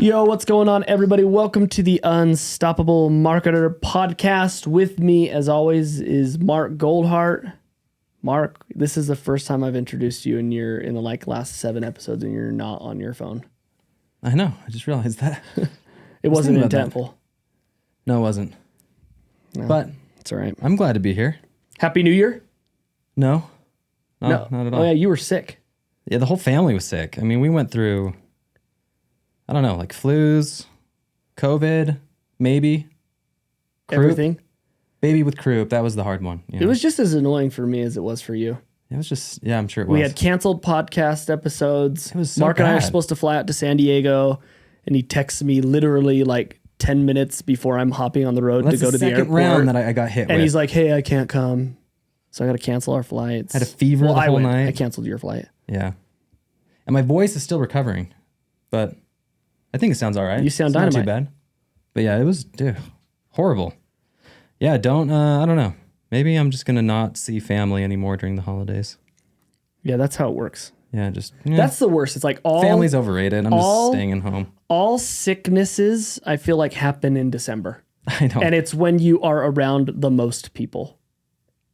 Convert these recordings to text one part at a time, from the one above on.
Yo, what's going on, everybody? Welcome to the Unstoppable Marketer podcast. With me, as always, is Mark Goldhart. Mark, this is the first time I've introduced you, and you're in the last 7 episodes, and you're not on your phone. I know. I just realized that. It wasn't intentful. No, it wasn't. No, but it's all right. I'm glad to be here. Happy New Year. No, not at all. Oh yeah, you were sick. Yeah, the whole family was sick. I mean, we went through, I don't know, like flus, COVID, maybe. Croup. Everything. Baby with croup. That was the hard one. It was just as annoying for me as it was for you. It was just, yeah, I'm sure it was. We had canceled podcast episodes. It was so Mark and I are bad. supposed to fly out to San Diego, and he texts me literally like 10 minutes before I'm hopping on the road to go to the airport. Second round that I got hit with. And he's like, hey, I can't come. So I got to cancel our flights. Had a fever the whole night. I canceled your flight. Yeah. And my voice is still recovering, but I think it sounds all right. You sound it's dynamite. Not too bad. But yeah, it was horrible. Yeah, I don't know. Maybe I'm just going to not see family anymore during the holidays. Yeah, that's how it works. Yeah, That's the worst. It's like family's overrated. I'm just staying at home. All sicknesses, I feel like, happen in December. I know. And it's when you are around the most people.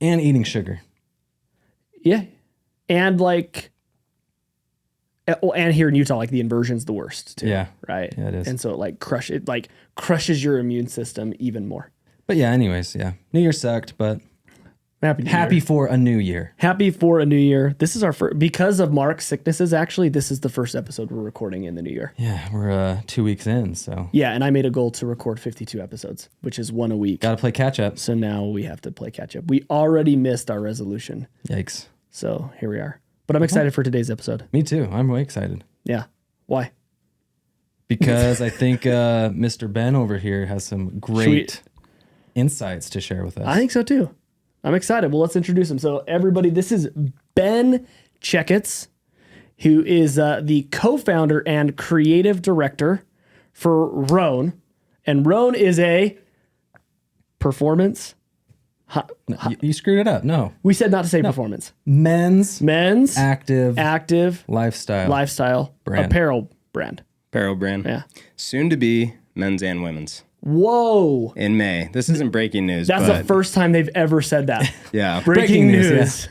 And eating sugar. Yeah. And and here in Utah, like the inversion's the worst too. Yeah. Right. Yeah, it is. And so it crushes your immune system even more. But yeah, anyways, yeah. New Year sucked, but Happy New happy Year. for a new year. Happy for a new year. This is our first, because of Mark's sicknesses, actually, this is the first episode we're recording in the new year. Yeah, we're 2 weeks in, so. Yeah, and I made a goal to record 52 episodes, which is 1 a week. Got to play catch up. So now we have to play catch up. We already missed our resolution. Yikes. So here we are. But I'm excited for today's episode. Me too. I'm way excited. Yeah. Why? Because I think Mr. Ben over here has some great insights to share with us. I think so too. I'm excited. Well, let's introduce him. So everybody, this is Ben Checketts, who is the co-founder and creative director for Rhone. And Rhone is a performance. No, you screwed it up. No. We said not to say performance. Men's active lifestyle brand. apparel brand. Apparel brand. Yeah. Soon to be men's and women's. Whoa. In May. This isn't breaking news. That's the first time they've ever said that. Yeah. Breaking news.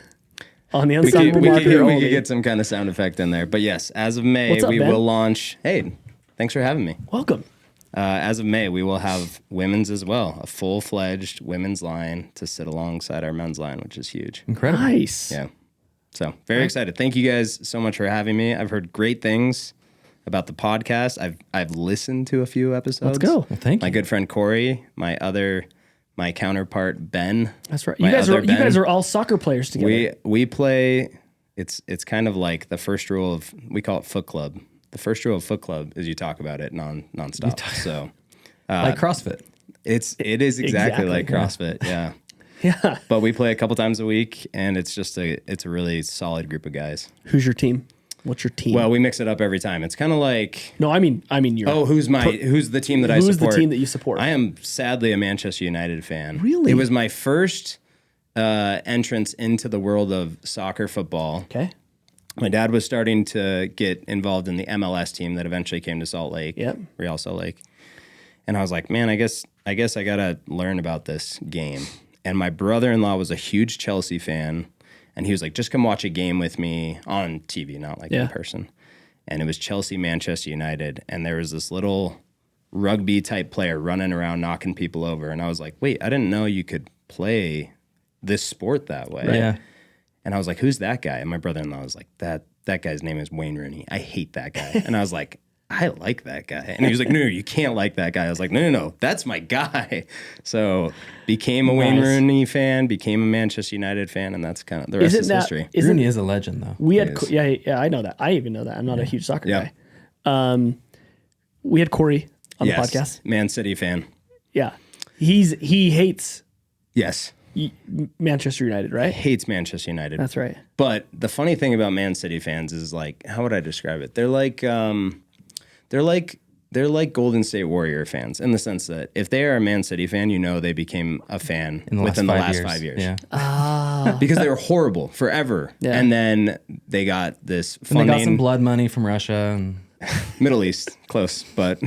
On the Unstoppable Marketer We only. could get some kind of sound effect in there. But yes, as of May, What's up, we Ben? will launch. Hey, thanks for having me. Welcome. As of May, we will have women's as well. A full-fledged women's line to sit alongside our men's line, which is huge. Incredible. Nice. Yeah. So very excited. Thank you guys so much for having me. I've heard great things about the podcast. I've listened to a few episodes. Let's go. Well, thank you. My good friend Corey, my counterpart Ben. That's right. My You other Ben. guys are all soccer players together. We play. It's kind of like the first rule of, we call it Foot Club. The first rule of Foot Club is you talk about it nonstop. So Like CrossFit. it is exactly like yeah. CrossFit. Yeah. Yeah. But we play a couple times a week, and it's a really solid group of guys. Who's your team? What's your team? Well, we mix it up every time. It's kind of like, No, I mean your. who's the team that I support? Who's the team that you support? I am sadly a Manchester United fan. Really? It was my first entrance into the world of soccer football. Okay. My dad was starting to get involved in the MLS team that eventually came to Salt Lake, Real Salt Lake. And I was like, man, I guess I got to learn about this game. And my brother-in-law was a huge Chelsea fan. And he was like, just come watch a game with me on TV, not like in person. And it was Chelsea-Manchester United. And there was this little rugby-type player running around knocking people over. And I was like, wait, I didn't know you could play this sport that way. Right. Yeah. And I was like, who's that guy? And my brother-in-law was like, that guy's name is Wayne Rooney. I hate that guy. And I was like, I like that guy. And he was like, no, you can't like that guy. I was like, no, that's my guy. So became a Wayne Rooney fan, became a Manchester United fan, and that's kind of the rest is history. Rooney is a legend, though. We had I know that. I even know that. I'm not a huge soccer guy. We had Corey on the podcast. Man City fan. Yeah. He hates Yes. Manchester United, right? Hates Manchester United. That's right. But the funny thing about Man City fans is, like, how would I describe it? They're like Golden State Warrior fans, in the sense that if they are a Man City fan, you know they became a fan within the last 5 years. Yeah. Because they were horrible forever. Yeah. And then they got this And funding. they got some blood money from Russia. And Middle East, close, but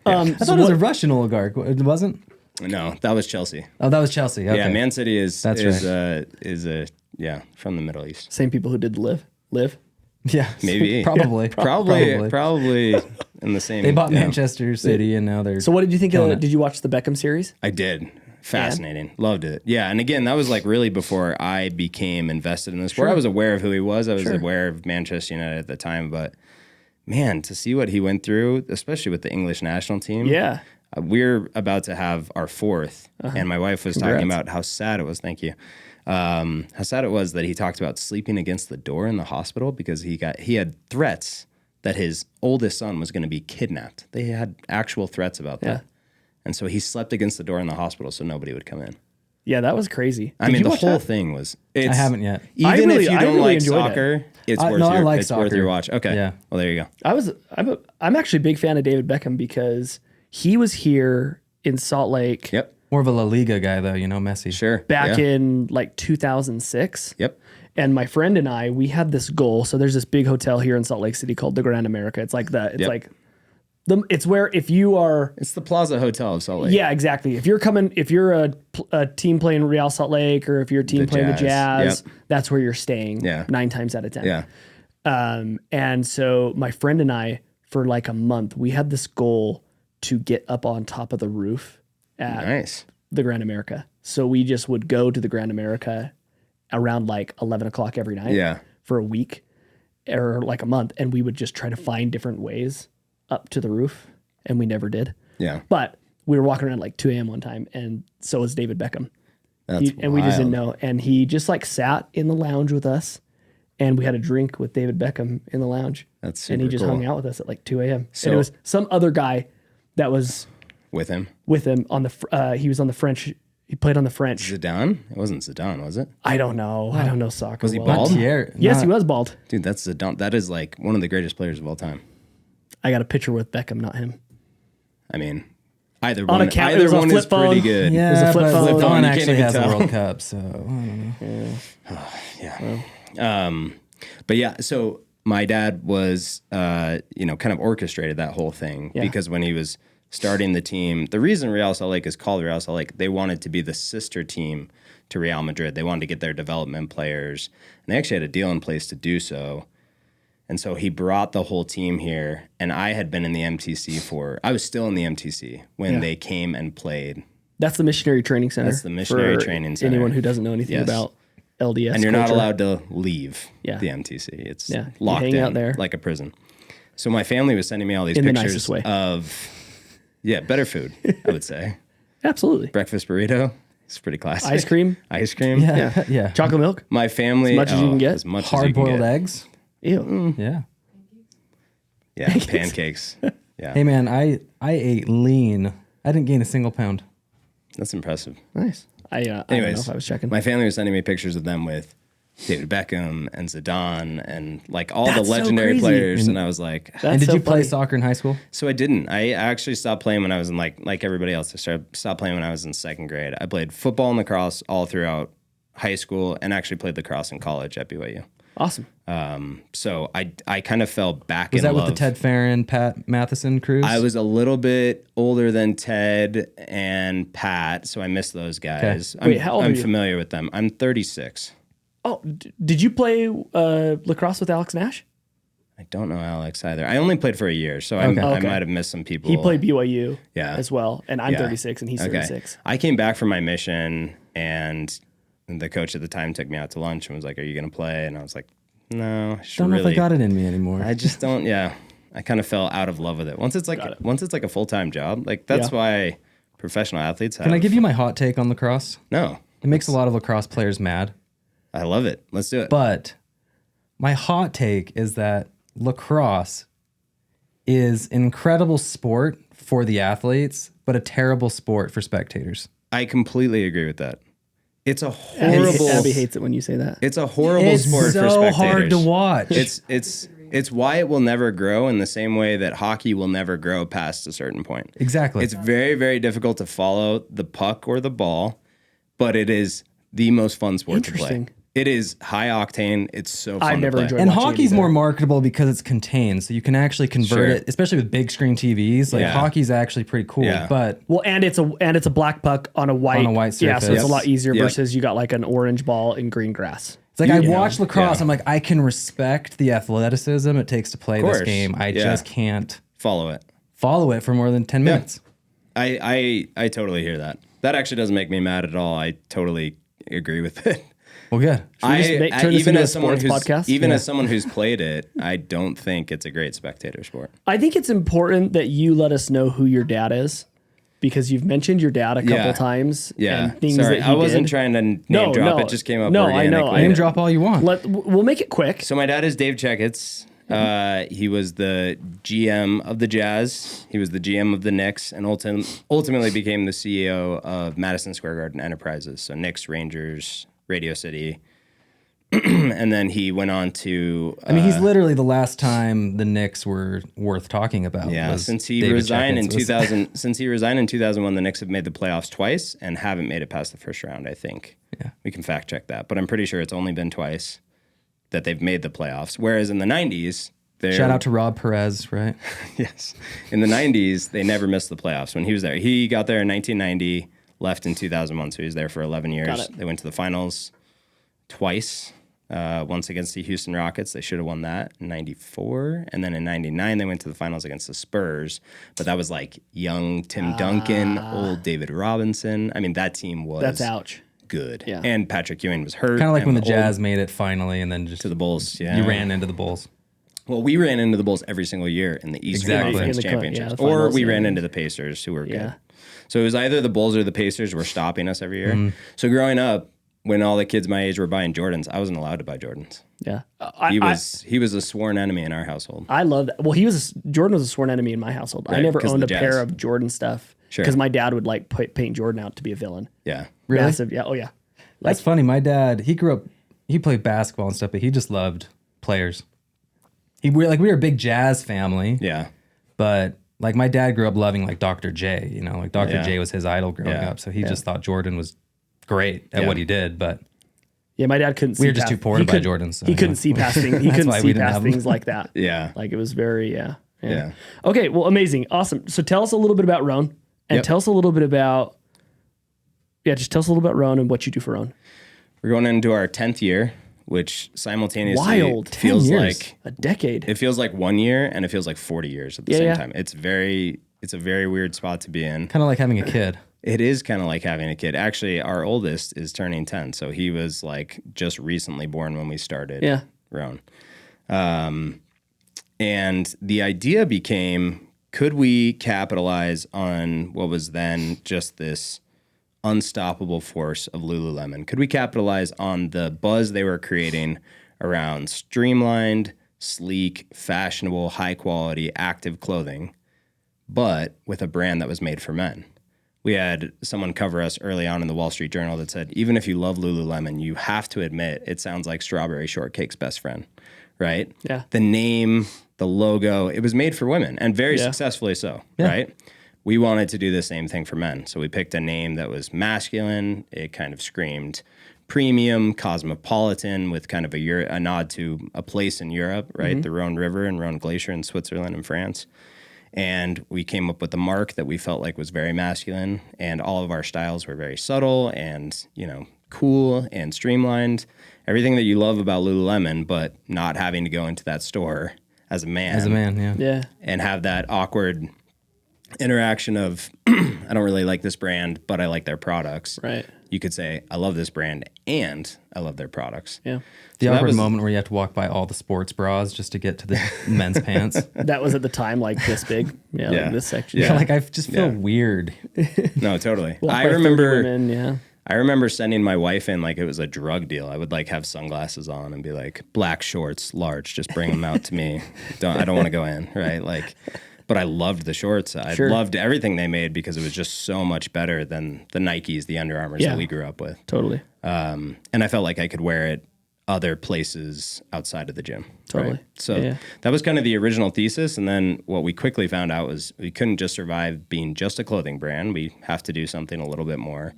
I thought it was a Russian oligarch. It wasn't? no, that was Chelsea. Oh, that was Chelsea. Okay. Yeah, Man City is That's from the Middle East. Same people who did Live. Yeah. Maybe. Probably. Probably in the same. They bought Manchester City and now they're. So what did you think of, did you watch the Beckham series? I did. Fascinating. Loved it. Yeah. And again, that was like really before I became invested in the sport. I was aware of who he was. I was aware of Manchester United at the time. But man, to see what he went through, especially with the English national team. Yeah. We're about to have our fourth. And my wife was talking about how sad it was. Thank you. How sad it was that he talked about sleeping against the door in the hospital because he had threats that his oldest son was going to be kidnapped. They had actual threats about that. And so he slept against the door in the hospital so nobody would come in. Yeah, that was crazy. I mean, the whole thing was... I haven't yet. Even if you don't like soccer, it's worth your watch. Okay. Yeah. Well, there you go. I'm actually a big fan of David Beckham because he was here in Salt Lake. Yep. More of a La Liga guy, though, Messi. Sure. Back in like 2006. Yep. And my friend and I, we had this goal. So there's this big hotel here in Salt Lake City called the Grand America. It's like it's where if you are... It's the Plaza Hotel of Salt Lake. Yeah, exactly. If you're a team playing Real Salt Lake or if you're a team playing the Jazz, that's where you're staying 9 times out of 10. Yeah. And so my friend and I, for like a month, we had this goal to get up on top of the roof at the Grand America. So we just would go to the Grand America around like 11 o'clock every night for a week or like a month. And we would just try to find different ways up to the roof. And we never did. Yeah. But we were walking around like 2 a.m. one time. And so was David Beckham. And we just didn't know. And he just like sat in the lounge with us. And we had a drink with David Beckham in the lounge. That's super And he just cool. hung out with us at like 2 a.m. So, and it was some other guy that was with him on the he was on the French. He played on the French. Zidane? It wasn't Zidane, was it? I don't know. I don't know soccer. Was he bald? Yes, he was bald. Dude, that's Zidane. That is like one of the greatest players of all time. I got a picture with Beckham, not him. I mean, either on one. Either one is pretty good. Yeah, it was a flip phone. Zidane You actually can't has even a tell. World Cup, so I don't know. Yeah. But yeah, so my dad was, kind of orchestrated that whole thing because when he was starting the team, the reason Real Salt Lake is called Real Salt Lake, they wanted to be the sister team to Real Madrid. They wanted to get their development players, and they actually had a deal in place to do so. And so he brought the whole team here, and I had been in the MTC I was still in the MTC when they came and played. That's the Missionary Training Center. That's the Missionary Training Center. Anyone who doesn't know anything about LDS and you're culture. not allowed to leave the MTC. It's locked hang in out there. like a prison. So my family was sending me all these In the pictures nicest way. of better food, I would say. Absolutely. Breakfast burrito. It's pretty classic. Ice cream. Ice cream. Yeah. Chocolate milk. My family. As much as you can get. As much as you can Hard-boiled get. eggs. Ew. Yeah. Yeah, pancakes. Yeah. Hey, man, I ate lean. I didn't gain a single pound. That's impressive. Nice. I don't know if I was checking. My family was sending me pictures of them with David Beckham and Zidane and like all That's the so legendary crazy. players. And I was like, And did so you play funny. soccer in high school? so I didn't. I actually stopped playing when I was in like everybody else. I stopped playing when I was in second grade. I played football and lacrosse all throughout high school and actually played lacrosse in college at BYU. Awesome. So I kind of fell back Was in that love. with the Ted Farron, Pat Matheson crews? I was a little bit older than Ted and Pat, so I missed those guys. Okay. Wait, how old I'm are you? familiar with them. I'm 36. Oh, did you play lacrosse with Alex Nash? I don't know Alex either. I only played for a year, so I Okay. might have missed some people. He played BYU Yeah. as well. And I'm Yeah. 36 and he's 36. I came back from my mission, and the coach at the time took me out to lunch and was like, "Are you going to play?" And I was like, "No, I should don't know really." if I got it in me anymore. I just don't. Yeah, I kind of fell out of love with it. Once it's like a full time job, like that's why professional athletes have. Can I give you my hot take on lacrosse? No, It makes a lot of lacrosse players mad. I love it. Let's do it. But my hot take is that lacrosse is an incredible sport for the athletes, but a terrible sport for spectators. I completely agree with that. It's a horrible. Abby hates it when you say that. It's a horrible It's sport for so spectators. hard to watch. It's why it will never grow in the same way that hockey will never grow past a certain point. Exactly. It's very, very difficult to follow the puck or the ball, but it is the most fun sport to play. Interesting. It is high octane. It's so fun I've never to play. enjoyed And watching it hockey's either. more marketable because it's contained, so you can actually convert Sure. it, especially with big screen TVs. Like Yeah. hockey's actually pretty cool, Yeah. but Well, and it's a black puck on a white Yeah, so surface. it's a lot easier Yep. versus you got like an orange ball in green grass. it's like You I know, watch lacrosse. yeah. I'm like, I can respect the athleticism it takes to play this course. game. I Yeah. just can't Follow it. follow it for more than 10 minutes. I totally hear that. That actually doesn't make me mad at all. I totally agree with it. Well, good. we just turn this even into a as someone sports who's podcast? even as someone who's played it, I don't think it's a great spectator sport. I think it's important that you let us know who your dad is because you've mentioned your dad a couple Yeah. times. Yeah, And things sorry, that he I wasn't did. trying to name drop. It just came up. No, I know. organically. Name drop all you want. We'll make it quick. So my dad is Dave Checketts. He was the GM of the Jazz. He was the GM of the Knicks, and ultimately became the CEO of Madison Square Garden Enterprises. So Knicks, Rangers, Radio City, and then he went on to. I mean, he's literally the last time the Knicks were worth talking about. Yeah, was since he David resigned in Checketts was- 2000, since he resigned in 2001, the Knicks have made the playoffs twice and haven't made it past the first round. I think. Yeah. We can fact check that, but I'm pretty sure it's only been twice that they've made the playoffs. Whereas in the 90s, Shout out to Rob Perez, right? yes, in the 90s, they never missed the playoffs when he was there. He got there in 1990, left in 2001, so he was there for 11 years. They went to the finals twice. Once against the Houston Rockets. They should have won that in 94. And then in 99, they went to the finals against the Spurs. But that was like young Tim Duncan, old David Robinson. I mean, that team was That's ouch. good. Yeah. And Patrick Ewing was hurt. Kind of like and when the old- Jazz made it finally, and then just to the Bulls. Yeah. you ran into the Bulls. Well, we ran into the Bulls every single year in the Eastern Exactly. Conference In the Championships. the or finals, we yeah. ran into the Pacers, who were good. Yeah. So it was either the Bulls or the Pacers were stopping us every year. So growing up, when all the kids my age were buying Jordans, I wasn't allowed to buy Jordans. Yeah. He was a sworn enemy in our household. I love that. Well, Jordan was a sworn enemy in my household. I Right, never 'cause of owned the a Jazz. pair of Jordan stuff Sure. because my dad would like paint Jordan out to be a villain. Yeah. Really? Massive. Yeah. Oh yeah. That's funny. My dad, he grew up, he played basketball and stuff, but he just loved players. We were a big Jazz family, Yeah. but like my dad grew up loving like Dr. J. You know, like Dr. Yeah. J was his idol growing Yeah. up, so he just thought Jordan was great at Yeah. what he did. But Yeah. My dad couldn't. We see were just past- too poor he to buy couldn't- Jordans, so, he you couldn't know. see past things. He couldn't why see we didn't past have 'em. things like that. Yeah. Like it was very Yeah. Okay. Well, amazing. Awesome. So tell us a little bit about Rhone, and Yep. tell us a little bit about. Yeah, just tell us a little about Rhone and what you do for Rhone. We're going into our 10th year, which simultaneously Wild. 10 feels years. like A decade. it feels like 1 year and it feels like 40 years at the Yeah, same yeah. time. It's a very weird spot to be in. kind of like having a kid. It is kind of like having a kid. Actually, our oldest is turning 10, so he was like just recently born when we started Yeah. Rhone. And the idea became, could we capitalize on what was then just this unstoppable force of Lululemon? Could we capitalize on the buzz they were creating around streamlined, sleek, fashionable, high quality, active clothing, but with a brand that was made for men? We had someone cover us early on in the Wall Street Journal that said, even if you love Lululemon, you have to admit it sounds like Strawberry Shortcake's best friend, right? Yeah. The name, the logo, it was made for women and very successfully so, right? We wanted to do the same thing for men. So we picked a name that was masculine. It kind of screamed premium, cosmopolitan, with kind of a nod to a place in Europe, right? The Rhone River and Rhone Glacier in Switzerland and France. And we came up with a mark that we felt like was very masculine, and all of our styles were very subtle and, cool and streamlined. Everything that you love about Lululemon, but not having to go into that store as a man. As a man, yeah. Yeah. And have that awkward interaction of, I don't really like this brand, but I like their products. Right. You could say, I love this brand and I love their products. Yeah. The So that awkward was- moment where you have to walk by all the sports bras just to get to the men's pants. That was at the time like this big. Yeah. Yeah. Like this section. Yeah. Like I just feel Yeah. weird. No, totally. Walk I by 30 remember women, yeah. I remember sending my wife in like it was a drug deal. I would like have sunglasses on and be like, black shorts, large, just bring them out to me. I don't want to go in, right? Like, but I loved the shorts. I Sure. loved everything they made because it was just so much better than the Nikes, the Under Armours Yeah. that we grew up with. Totally. And I felt like I could wear it other places outside of the gym. Totally. Right? So Yeah. that was kind of the original thesis. And then what we quickly found out was we couldn't just survive being just a clothing brand. We have to do something a little bit more.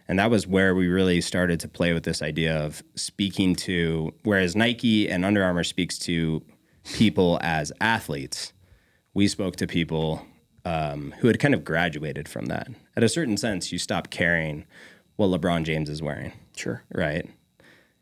And that was where we really started to play with this idea of speaking to, whereas Nike and Under Armour speaks to people as athletes, we spoke to people who had kind of graduated from that. At a certain sense, you stop caring what LeBron James is wearing. Sure. Right?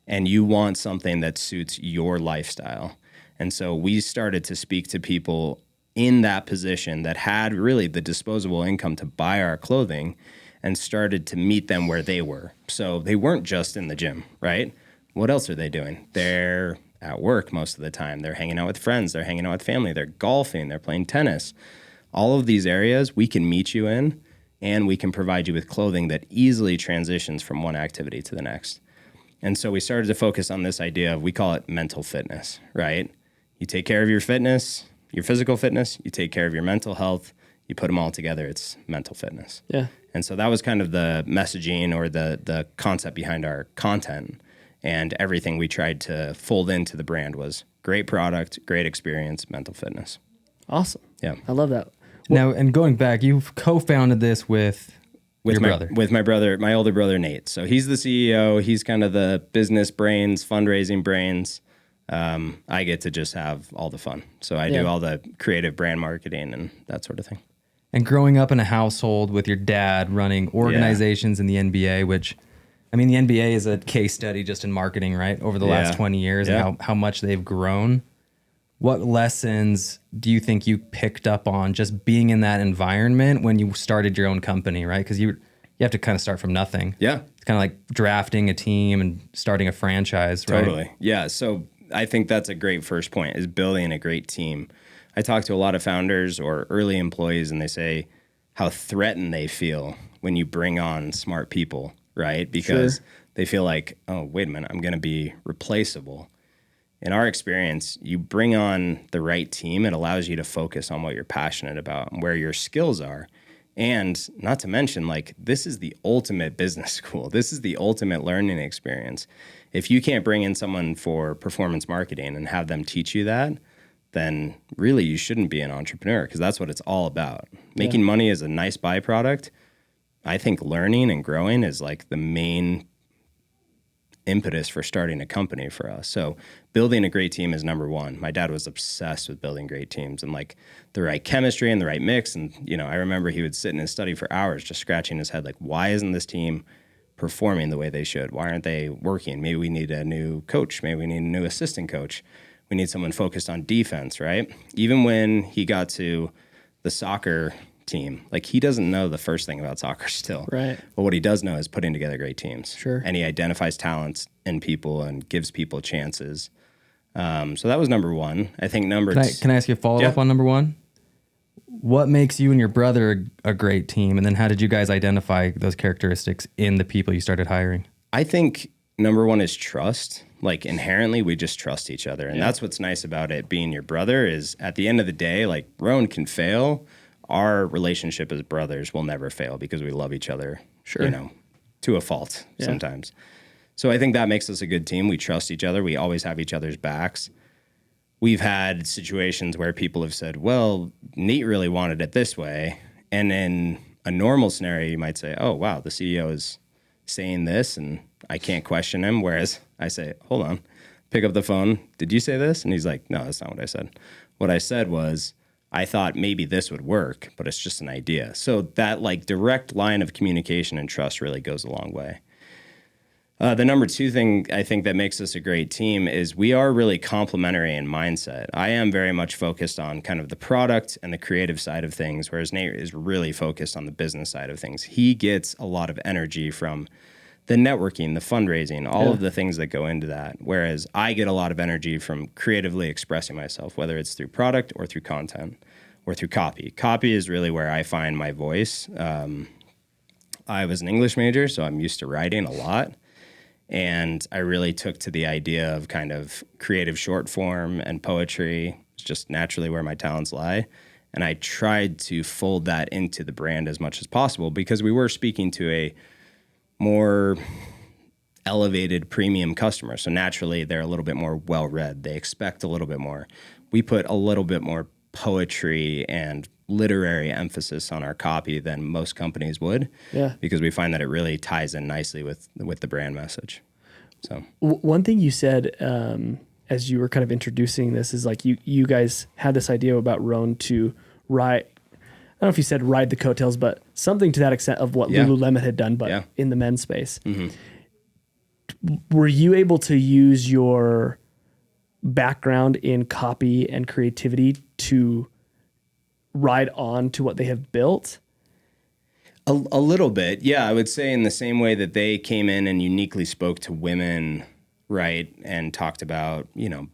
And you want something that suits your lifestyle. And so we started to speak to people in that position that had really the disposable income to buy our clothing and started to meet them where they were. So they weren't just in the gym, right? What else are they doing? They're at work most of the time. They're hanging out with friends. They're hanging out with family. They're golfing. They're playing tennis. All of these areas we can meet you in, and we can provide you with clothing that easily transitions from one activity to the next. And so we started to focus on this idea of, we call it mental fitness, right? You take care of your fitness, your physical fitness, you take care of your mental health, you put them all together, it's mental fitness. Yeah. And so that was kind of the messaging or the concept behind our content. And everything we tried to fold into the brand was great product, great experience, mental fitness. Awesome. Yeah. I love that. Now, and going back, you've co-founded this with your brother. With my brother, my older brother, Nate. So he's the CEO. He's kind of the business brains, fundraising brains. I get to just have all the fun. So I do all the creative brand marketing and that sort of thing. And growing up in a household with your dad running organizations in the NBA, which, I mean, the NBA is a case study just in marketing, right? Over the last 20 years and how much they've grown. What lessons do you think you picked up on just being in that environment when you started your own company, right? Because you have to kind of start from nothing. Yeah. It's kind of like drafting a team and starting a franchise, right? Totally. Yeah. So I think that's a great first point, is building a great team. I talk to a lot of founders or early employees, and they say how threatened they feel when you bring on smart people, right? Because they feel like, oh, wait a minute, I'm going to be replaceable. In our experience, you bring on the right team, it allows you to focus on what you're passionate about and where your skills are. And not to mention, like, this is the ultimate business school. This is the ultimate learning experience. If you can't bring in someone for performance marketing and have them teach you that, then really you shouldn't be an entrepreneur, because that's what it's all about. Making money is a nice byproduct. I think learning and growing is like the main impetus for starting a company for us. So building a great team is number one. My dad was obsessed with building great teams and like the right chemistry and the right mix. And, you know, I remember he would sit in his study for hours just scratching his head, like, why isn't this team performing the way they should? Why aren't they working? Maybe we need a new coach. Maybe we need a new assistant coach. We need someone focused on defense, right? Even when he got to the soccer team, like, he doesn't know the first thing about soccer still. Right. But what he does know is putting together great teams. Sure. And he identifies talents in people and gives people chances. So that was number one. I think Can I ask you a follow-up on number one? What makes you and your brother a great team? And then how did you guys identify those characteristics in the people you started hiring? I think number one is trust. Like, inherently, we just trust each other. And that's what's nice about it being your brother, is at the end of the day, like, Rhone can fail. Our relationship as brothers will never fail because we love each other, you know, to a fault sometimes. So I think that makes us a good team. We trust each other. We always have each other's backs. We've had situations where people have said, well, Nate really wanted it this way. And in a normal scenario, you might say, oh, wow, the CEO is saying this and I can't question him. Whereas I say, hold on, pick up the phone. Did you say this? And he's like, no, that's not what I said. What I said was, I thought maybe this would work, but it's just an idea. So that, like, direct line of communication and trust really goes a long way. The number two thing I think that makes us a great team is we are really complementary in mindset. I am very much focused on kind of the product and the creative side of things, whereas Nate is really focused on the business side of things. He gets a lot of energy from the networking, the fundraising, all of the things that go into that, whereas I get a lot of energy from creatively expressing myself, whether it's through product or through content or through copy. Copy is really where I find my voice. I was an English major, so I'm used to writing a lot. And I really took to the idea of kind of creative short form and poetry. It's just naturally where my talents lie. And I tried to fold that into the brand as much as possible, because we were speaking to a more elevated premium customers. So naturally, they're a little bit more well-read. They expect a little bit more. We put a little bit more poetry and literary emphasis on our copy than most companies would. Yeah. Because we find that it really ties in nicely with the brand message. So one thing you said as you were kind of introducing this is like you guys had this idea about Rhone to ride. I don't know if you said ride the coattails, but something to that extent of what Lululemon had done, but in the men's space. Mm-hmm. Were you able to use your background in copy and creativity to ride on to what they have built? A little bit. Yeah, I would say in the same way that they came in and uniquely spoke to women, right, and talked about,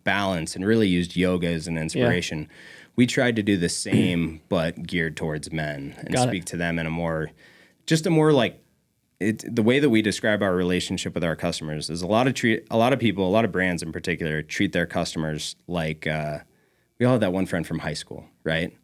balance and really used yoga as an inspiration. Yeah. We tried to do the same, but geared towards men and speak to them in a more like the way that we describe our relationship with our customers is a lot of people, a lot of brands in particular, treat their customers like we all have that one friend from high school, right?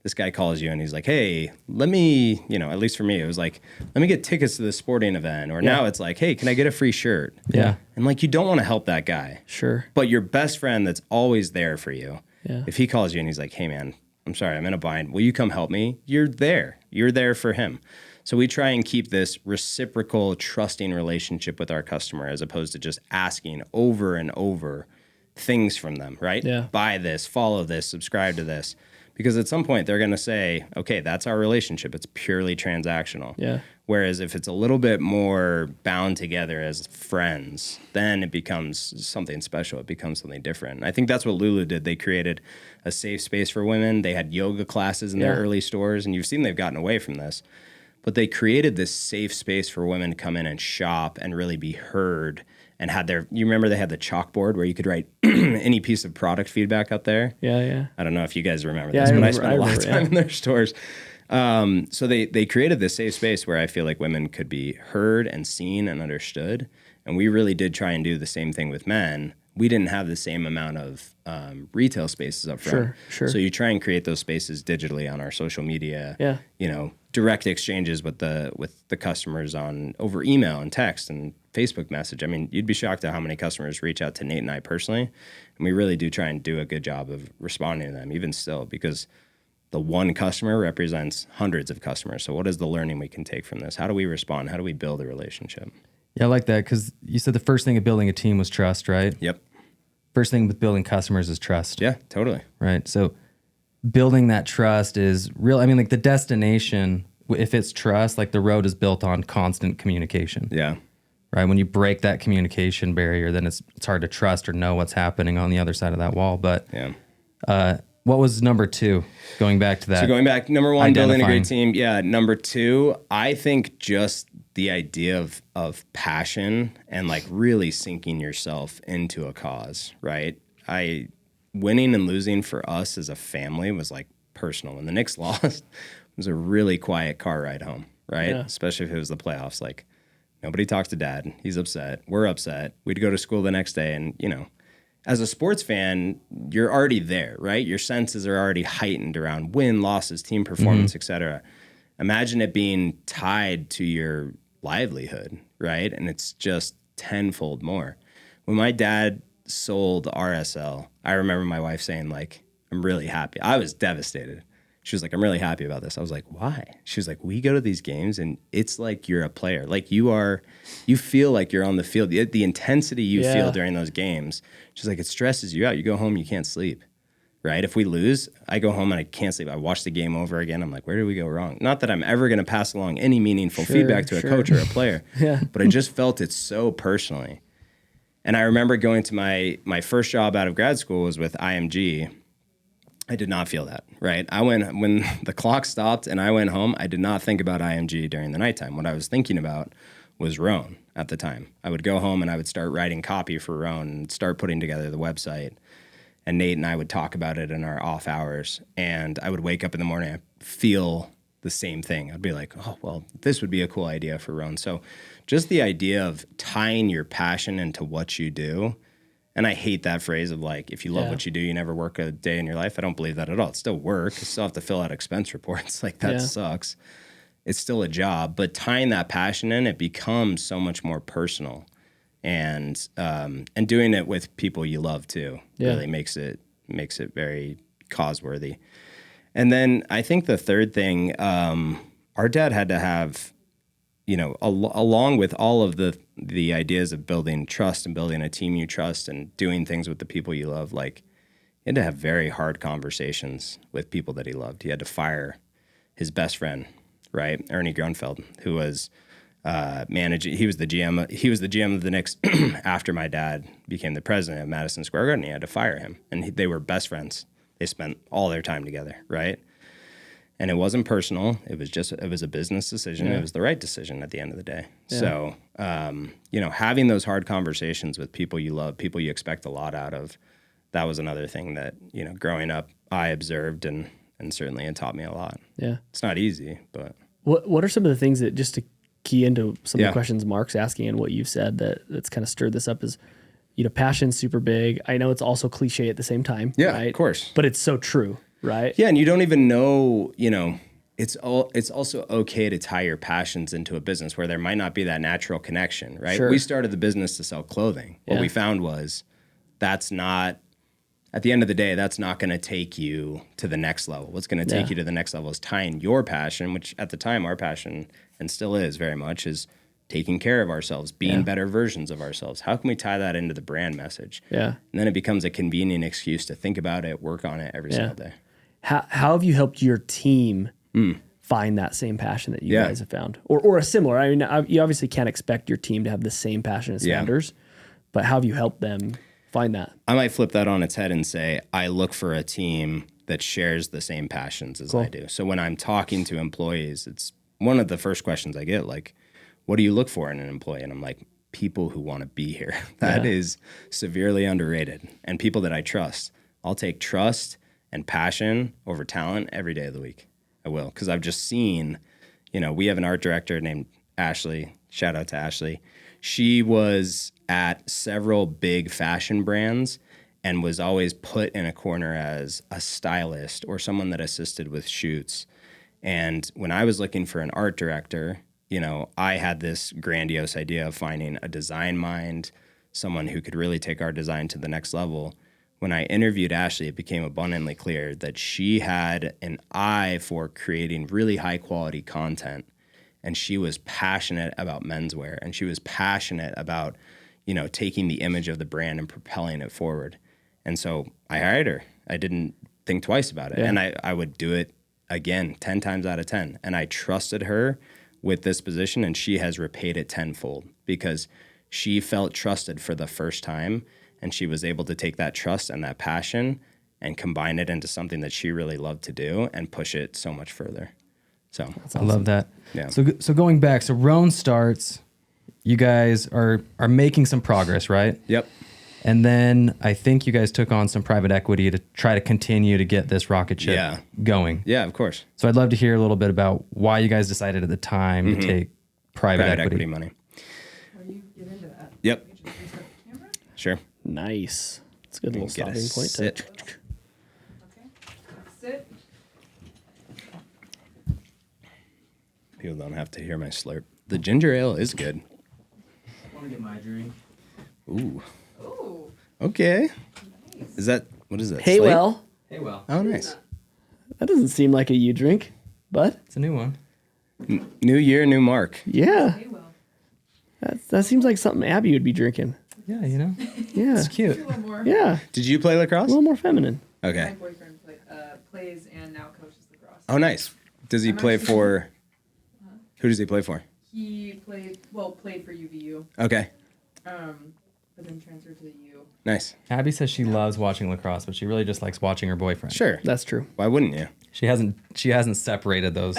This guy calls you and he's like, hey, let me, at least for me, it was like, let me get tickets to this sporting event. Or now it's like, hey, can I get a free shirt? Yeah. And like, you don't want to help that guy. Sure. But your best friend that's always there for you, if he calls you and he's like, hey man, I'm sorry, I'm in a bind. Will you come help me? You're there. You're there for him. So we try and keep this reciprocal, trusting relationship with our customer as opposed to just asking over and over things from them, right? Yeah. Buy this, follow this, subscribe to this. Because at some point they're going to say, okay, that's our relationship. It's purely transactional. Yeah. Whereas if it's a little bit more bound together as friends, then it becomes something special. It becomes something different. I think that's what Lulu did. They created a safe space for women. They had yoga classes in their early stores, and you've seen they've gotten away from this. But they created this safe space for women to come in and shop and really be heard and you remember they had the chalkboard where you could write any piece of product feedback up there? Yeah. I don't know if you guys remember this, but I spent a lot of time in their stores. So they created this safe space where I feel like women could be heard and seen and understood. And we really did try and do the same thing with men. We didn't have the same amount of retail spaces up front. Sure. So you try and create those spaces digitally on our social media, direct exchanges with the customers over email and text and Facebook message. I mean, you'd be shocked at how many customers reach out to Nate and I personally. And we really do try and do a good job of responding to them, even still, because the one customer represents hundreds of customers. So what is the learning we can take from this? How do we respond? How do we build a relationship? Yeah, I like that because you said the first thing of building a team was trust, right? Yep. First thing with building customers is trust. Yeah, totally. Right. So building that trust is real. I mean, like the destination, if it's trust, like the road is built on constant communication. Yeah. Right. When you break that communication barrier, then it's hard to trust or know what's happening on the other side of that wall. But what was number 2? Going back to that. So going back, number 1, building a great team. Yeah. Number 2, I think just the idea of passion and like really sinking yourself into a cause, right? Winning and losing for us as a family was like personal. When the Knicks lost, it was a really quiet car ride home, right? Yeah. Especially if it was the playoffs. Like nobody talks to dad. He's upset. We're upset. We'd go to school the next day and, as a sports fan, you're already there, right? Your senses are already heightened around win, losses, team performance, etc. Imagine it being tied to your livelihood, right? And it's just tenfold more. When my dad sold RSL, I remember my wife saying, like, I'm really happy. I was devastated. She was like, I'm really happy about this. I was like, why? She was like, we go to these games and it's like you're a player. Like you feel like you're on the field. The intensity you feel during those games. She's like, it stresses you out. You go home, you can't sleep, right? If we lose, I go home and I can't sleep. I watch the game over again. I'm like, where did we go wrong? Not that I'm ever going to pass along any meaningful feedback to a coach or a player, but I just felt it so personally. And I remember going to my first job out of grad school was with IMG. I did not feel that, right? When the clock stopped and I went home, I did not think about IMG during the nighttime. What I was thinking about was Rhone at the time. I would go home and I would start writing copy for Rhone and start putting together the website. And Nate and I would talk about it in our off hours. And I would wake up in the morning and feel the same thing. I'd be like, oh, well, this would be a cool idea for Rhone. So just the idea of tying your passion into what you do. And I hate that phrase of like, if you love what you do, you never work a day in your life. I don't believe that at all. It's still work. You still have to fill out expense reports. Like that sucks. It's still a job. But tying that passion in, it becomes so much more personal. And doing it with people you love too really makes it very cause-worthy. And then I think the third thing, our dad had to have, you know, along with all of the ideas of building trust and building a team you trust and doing things with the people you love, like he had to have very hard conversations with people that he loved. He had to fire his best friend, right? Ernie Grunfeld, who was managing. He was the GM. He was the GM of the Knicks after my dad became the president of Madison Square Garden. He had to fire him, and they were best friends. They spent all their time together, right? And it wasn't personal. It was a business decision. Yeah. It was the right decision at the end of the day. Yeah. So, you know, having those hard conversations with people you love, people you expect a lot out of, that was another thing that, you know, growing up, I observed and certainly it taught me a lot. Yeah. It's not easy, but. What are some of the things that, just to key into some of the questions Mark's asking and what you've said that's kind of stirred this up, is, you know, passion's super big. I know it's also cliche at the same time. Yeah, right? Of course. But it's so true, right? Yeah, and you don't even know, you know, it's also okay to tie your passions into a business where there might not be that natural connection, right? Sure. We started the business to sell clothing. What we found was that's not, at the end of the day, that's not going to take you to the next level. What's going to take you to the next level is tying your passion, which at the time our passion, and still is very much, is taking care of ourselves, being better versions of ourselves. How can we tie that into the brand message? Yeah. And then it becomes a convenient excuse to think about it, work on it every single day. How have you helped your team find that same passion that you guys have found? Or a similar? I mean, you obviously can't expect your team to have the same passion as founders, but how have you helped them find that? I might flip that on its head and say, I look for a team that shares the same passions as I do. So when I'm talking to employees, it's one of the first questions I get, like, what do you look for in an employee? And I'm like, people who want to be here. That is severely underrated. And people that I trust. I'll take trust and passion over talent every day of the week. I will. Because I've just seen, you know, we have an art director named Ashley. Shout out to Ashley. She was at several big fashion brands and was always put in a corner as a stylist or someone that assisted with shoots. And when I was looking for an art director, you know, I had this grandiose idea of finding a design mind, someone who could really take our design to the next level. When I interviewed Ashley, it became abundantly clear that she had an eye for creating really high quality content. And she was passionate about menswear, and she was passionate about, you know, taking the image of the brand and propelling it forward. And so I hired her. I didn't think twice about it. And I would do it again, 10 times out of 10. And I trusted her with this position, and she has repaid it tenfold because she felt trusted for the first time, and she was able to take that trust and that passion and combine it into something that she really loved to do and push it so much further. So awesome. I love that. Yeah. So going back, so Rhone starts, you guys are making some progress, right? Yep. And then I think you guys took on some private equity to try to continue to get this rocket ship going. Yeah, of course. So I'd love to hear a little bit about why you guys decided at the time to take private equity money. Will you get into that? Yep. Sure. Nice. It's a good little stopping point. Sit. Okay. Sit. People don't have to hear my slurp. The ginger ale is good. I want to get my drink. Ooh. Ooh. Okay. Nice. Is that, what is that? Hey, Slate? well. Hey, well. Oh, nice. That doesn't seem like a you drink, but. It's a new one. New year, new Mark. Yeah. Hey, well. That seems like something Abby would be drinking. Yeah, you know? Yeah. It's cute. A little more. Yeah. Did you play lacrosse? A little more feminine. Okay. My boyfriend plays and now coaches lacrosse. Oh, nice. Does he play for, who does he play for? He played for UVU. Okay. But then transferred to the U. Nice. Abby says she loves watching lacrosse, but she really just likes watching her boyfriend. Sure. That's true. Why wouldn't you? She hasn't separated those.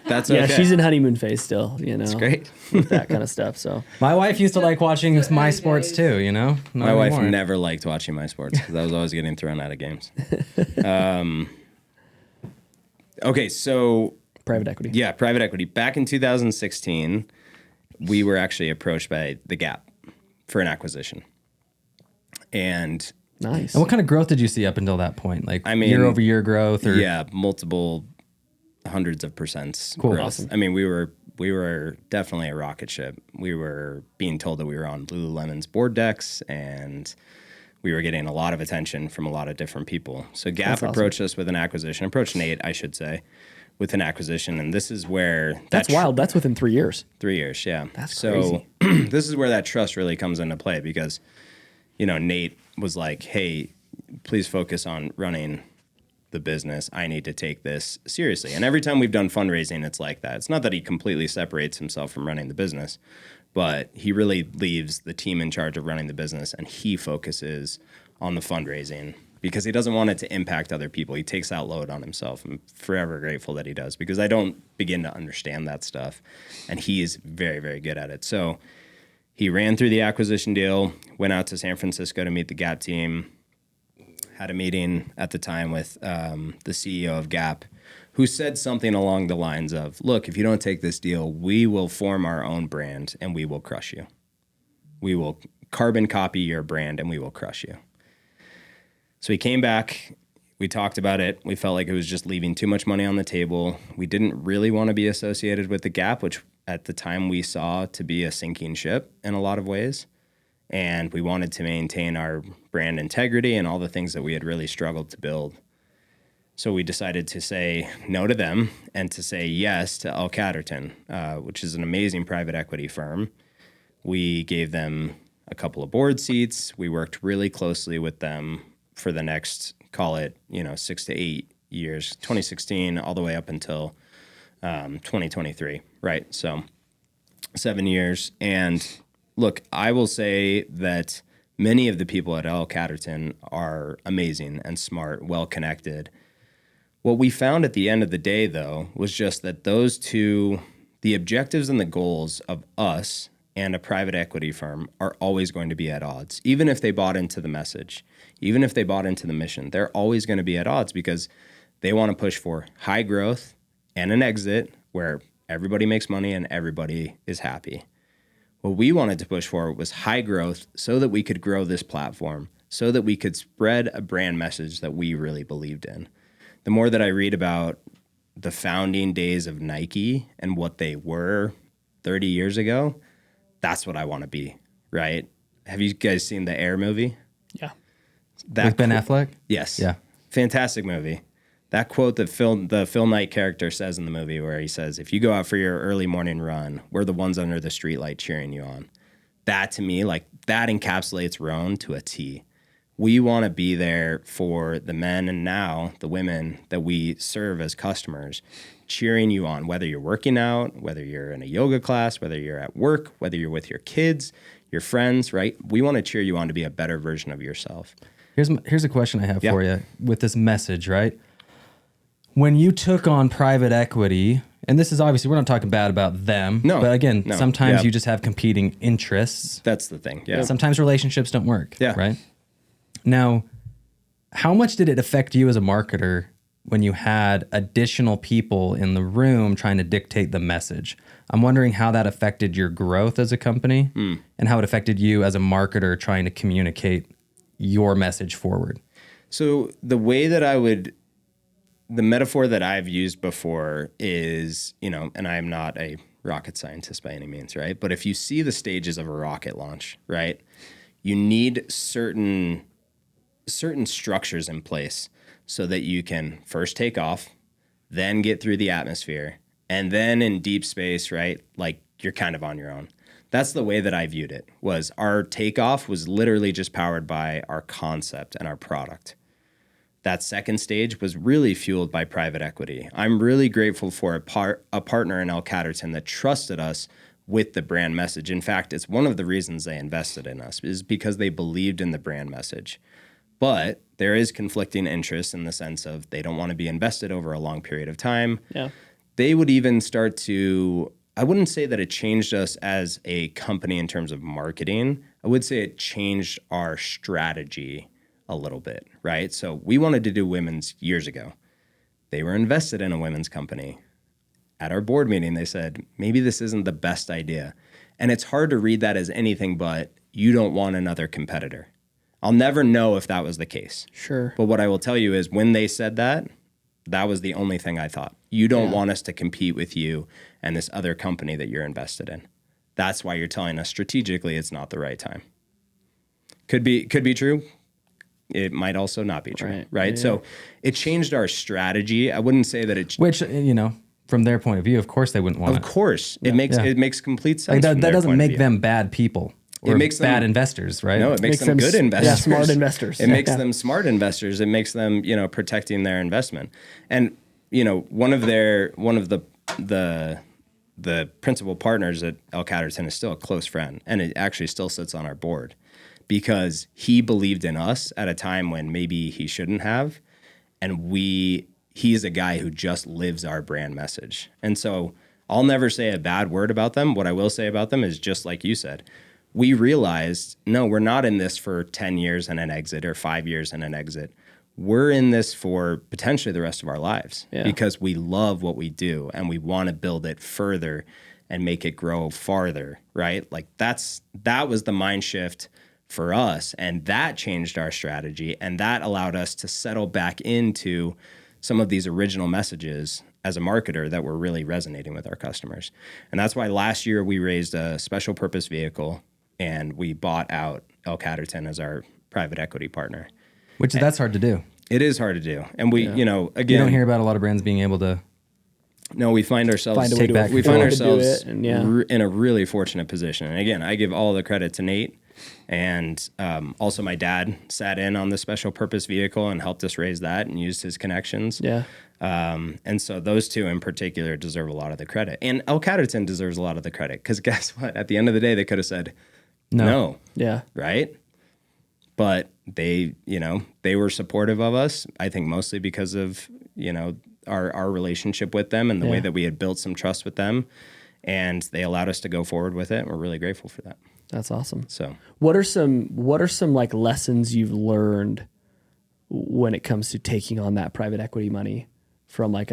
That's okay. Yeah, she's in honeymoon phase still, you know. That's great. With that kind of stuff, so. My wife used to like watching my sports too, you know? My wife never liked watching my sports because I was always getting thrown out of games. Okay, so. Private equity. Yeah, private equity. Back in 2016, we were actually approached by The Gap for an acquisition. And nice. And what kind of growth did you see up until that point? Like, I mean, year-over-year growth? Or? Yeah, multiple hundreds of percents cool. growth. Awesome. I mean, we were definitely a rocket ship. We were being told that we were on Lululemon's board decks, and we were getting a lot of attention from a lot of different people. So Gap approached us with an acquisition, approached Nate, I should say, with an acquisition. And this is where... That's wild. That's within 3 years. 3 years, yeah. That's crazy. So this is where that trust really comes into play because, Nate was like, hey, please focus on running the business. I need to take this seriously. And every time we've done fundraising, it's like that. It's not that he completely separates himself from running the business, but he really leaves the team in charge of running the business and he focuses on the fundraising because he doesn't want it to impact other people. He takes that load on himself. I'm forever grateful that he does because I don't begin to understand that stuff. And he is very, very good at it. So he ran through the acquisition deal, went out to San Francisco to meet the Gap team, had a meeting at the time with the CEO of Gap, who said something along the lines of, look, if you don't take this deal, we will form our own brand and we will crush you. We will carbon copy your brand and we will crush you. So he came back. We talked about it. We felt like it was just leaving too much money on the table. We didn't really want to be associated with the Gap, which at the time we saw to be a sinking ship in a lot of ways. And we wanted to maintain our brand integrity and all the things that we had really struggled to build. So we decided to say no to them and to say yes to L. Catterton, which is an amazing private equity firm. We gave them a couple of board seats. We worked really closely with them for the next, call it, 6 to 8 years, 2016 all the way up until 2023, right? So 7 years. And look, I will say that many of the people at L. Catterton are amazing and smart, well-connected. What we found at the end of the day, though, was just that those two, the objectives and the goals of us and a private equity firm are always going to be at odds. Even if they bought into the message, even if they bought into the mission, they're always going to be at odds because they want to push for high growth and an exit where everybody makes money and everybody is happy. What we wanted to push for was high growth so that we could grow this platform, so that we could spread a brand message that we really believed in. The more that I read about the founding days of Nike and what they were 30 years ago, that's what I want to be, right? Have you guys seen the Air movie? Yeah. With Ben Affleck? Yes. Yeah. Fantastic movie. That quote that the Phil Knight character says in the movie where he says, if you go out for your early morning run, we're the ones under the streetlight cheering you on. That to me, that encapsulates Rhone to a T. We want to be there for the men and now the women that we serve as customers, cheering you on, whether you're working out, whether you're in a yoga class, whether you're at work, whether you're with your kids, your friends, right? We want to cheer you on to be a better version of yourself. Here's a question I have for you with this message, right? When you took on private equity, and this is obviously, we're not talking bad about them, but again, sometimes you just have competing interests. That's the thing. Yeah. Sometimes relationships don't work. Yeah. Right? Now, how much did it affect you as a marketer when you had additional people in the room trying to dictate the message? I'm wondering how that affected your growth as a company and how it affected you as a marketer trying to communicate your message forward. So the way that the metaphor that I've used before is, and I am not a rocket scientist by any means, right? But if you see the stages of a rocket launch, right, you need certain structures in place so that you can first take off, then get through the atmosphere, and then in deep space, right, like you're kind of on your own. That's the way that I viewed it, was our takeoff was literally just powered by our concept and our product. That second stage was really fueled by private equity. I'm really grateful for a partner in L. Catterton that trusted us with the brand message. In fact, it's one of the reasons they invested in us is because they believed in the brand message. But there is conflicting interest in the sense of they don't want to be invested over a long period of time. Yeah. They would even start to, I wouldn't say that it changed us as a company in terms of marketing. I would say it changed our strategy a little bit, right? So we wanted to do women's years ago. They were invested in a women's company. At our board meeting, they said, maybe this isn't the best idea. And it's hard to read that as anything but you don't want another competitor. I'll never know if that was the case. Sure. But what I will tell you is when they said that, that was the only thing I thought. You don't want us to compete with you and this other company that you're invested in. That's why you're telling us strategically it's not the right time. Could be true. it might also not be true, right? Yeah. So it changed our strategy. I wouldn't say that it... Which, from their point of view, of course they wouldn't want it. Of course. It makes complete sense. Like that doesn't make them bad people. Or it makes bad them, investors, right? No, it makes them good investors. Yeah, smart investors. It makes them smart investors. It makes them, protecting their investment. And, one of the principal partners at El Catterton is still a close friend, and it actually still sits on our board because he believed in us at a time when maybe he shouldn't have. And he's a guy who just lives our brand message. And so I'll never say a bad word about them. What I will say about them is just like you said, we realized, no, we're not in this for 10 years and an exit or 5 years and an exit. We're in this for potentially the rest of our lives because we love what we do and we want to build it further and make it grow farther, right? Like that was the mind shift for us, and that changed our strategy, and that allowed us to settle back into some of these original messages as a marketer that were really resonating with our customers. And that's why last year we raised a special purpose vehicle and we bought out El Catterton as our private equity partner. That's hard to do. It is hard to do. And we, again... You don't hear about a lot of brands being able to... No, we find ourselves... We find ourselves in a really fortunate position. And again, I give all the credit to Nate. And also my dad sat in on the special purpose vehicle and helped us raise that and used his connections. Yeah. And so those two in particular deserve a lot of the credit. And El Catterton deserves a lot of the credit because guess what? At the end of the day, they could have said no. Yeah. Right? But they were supportive of us, I think mostly because of, our relationship with them and the way that we had built some trust with them. And they allowed us to go forward with it. And we're really grateful for that. That's awesome. So what are some like lessons you've learned when it comes to taking on that private equity money from like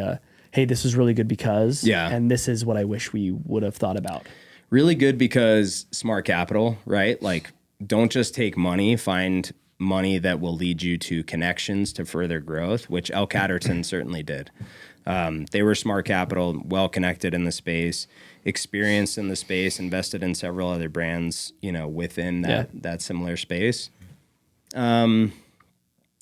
hey, this was really good because, and this is what I wish we would have thought about? Really good because smart capital, right? Like don't just take money, find money that will lead you to connections to further growth, which El Catterton certainly did. They were smart capital, well connected in the space, experienced in the space, invested in several other brands, within that similar space. I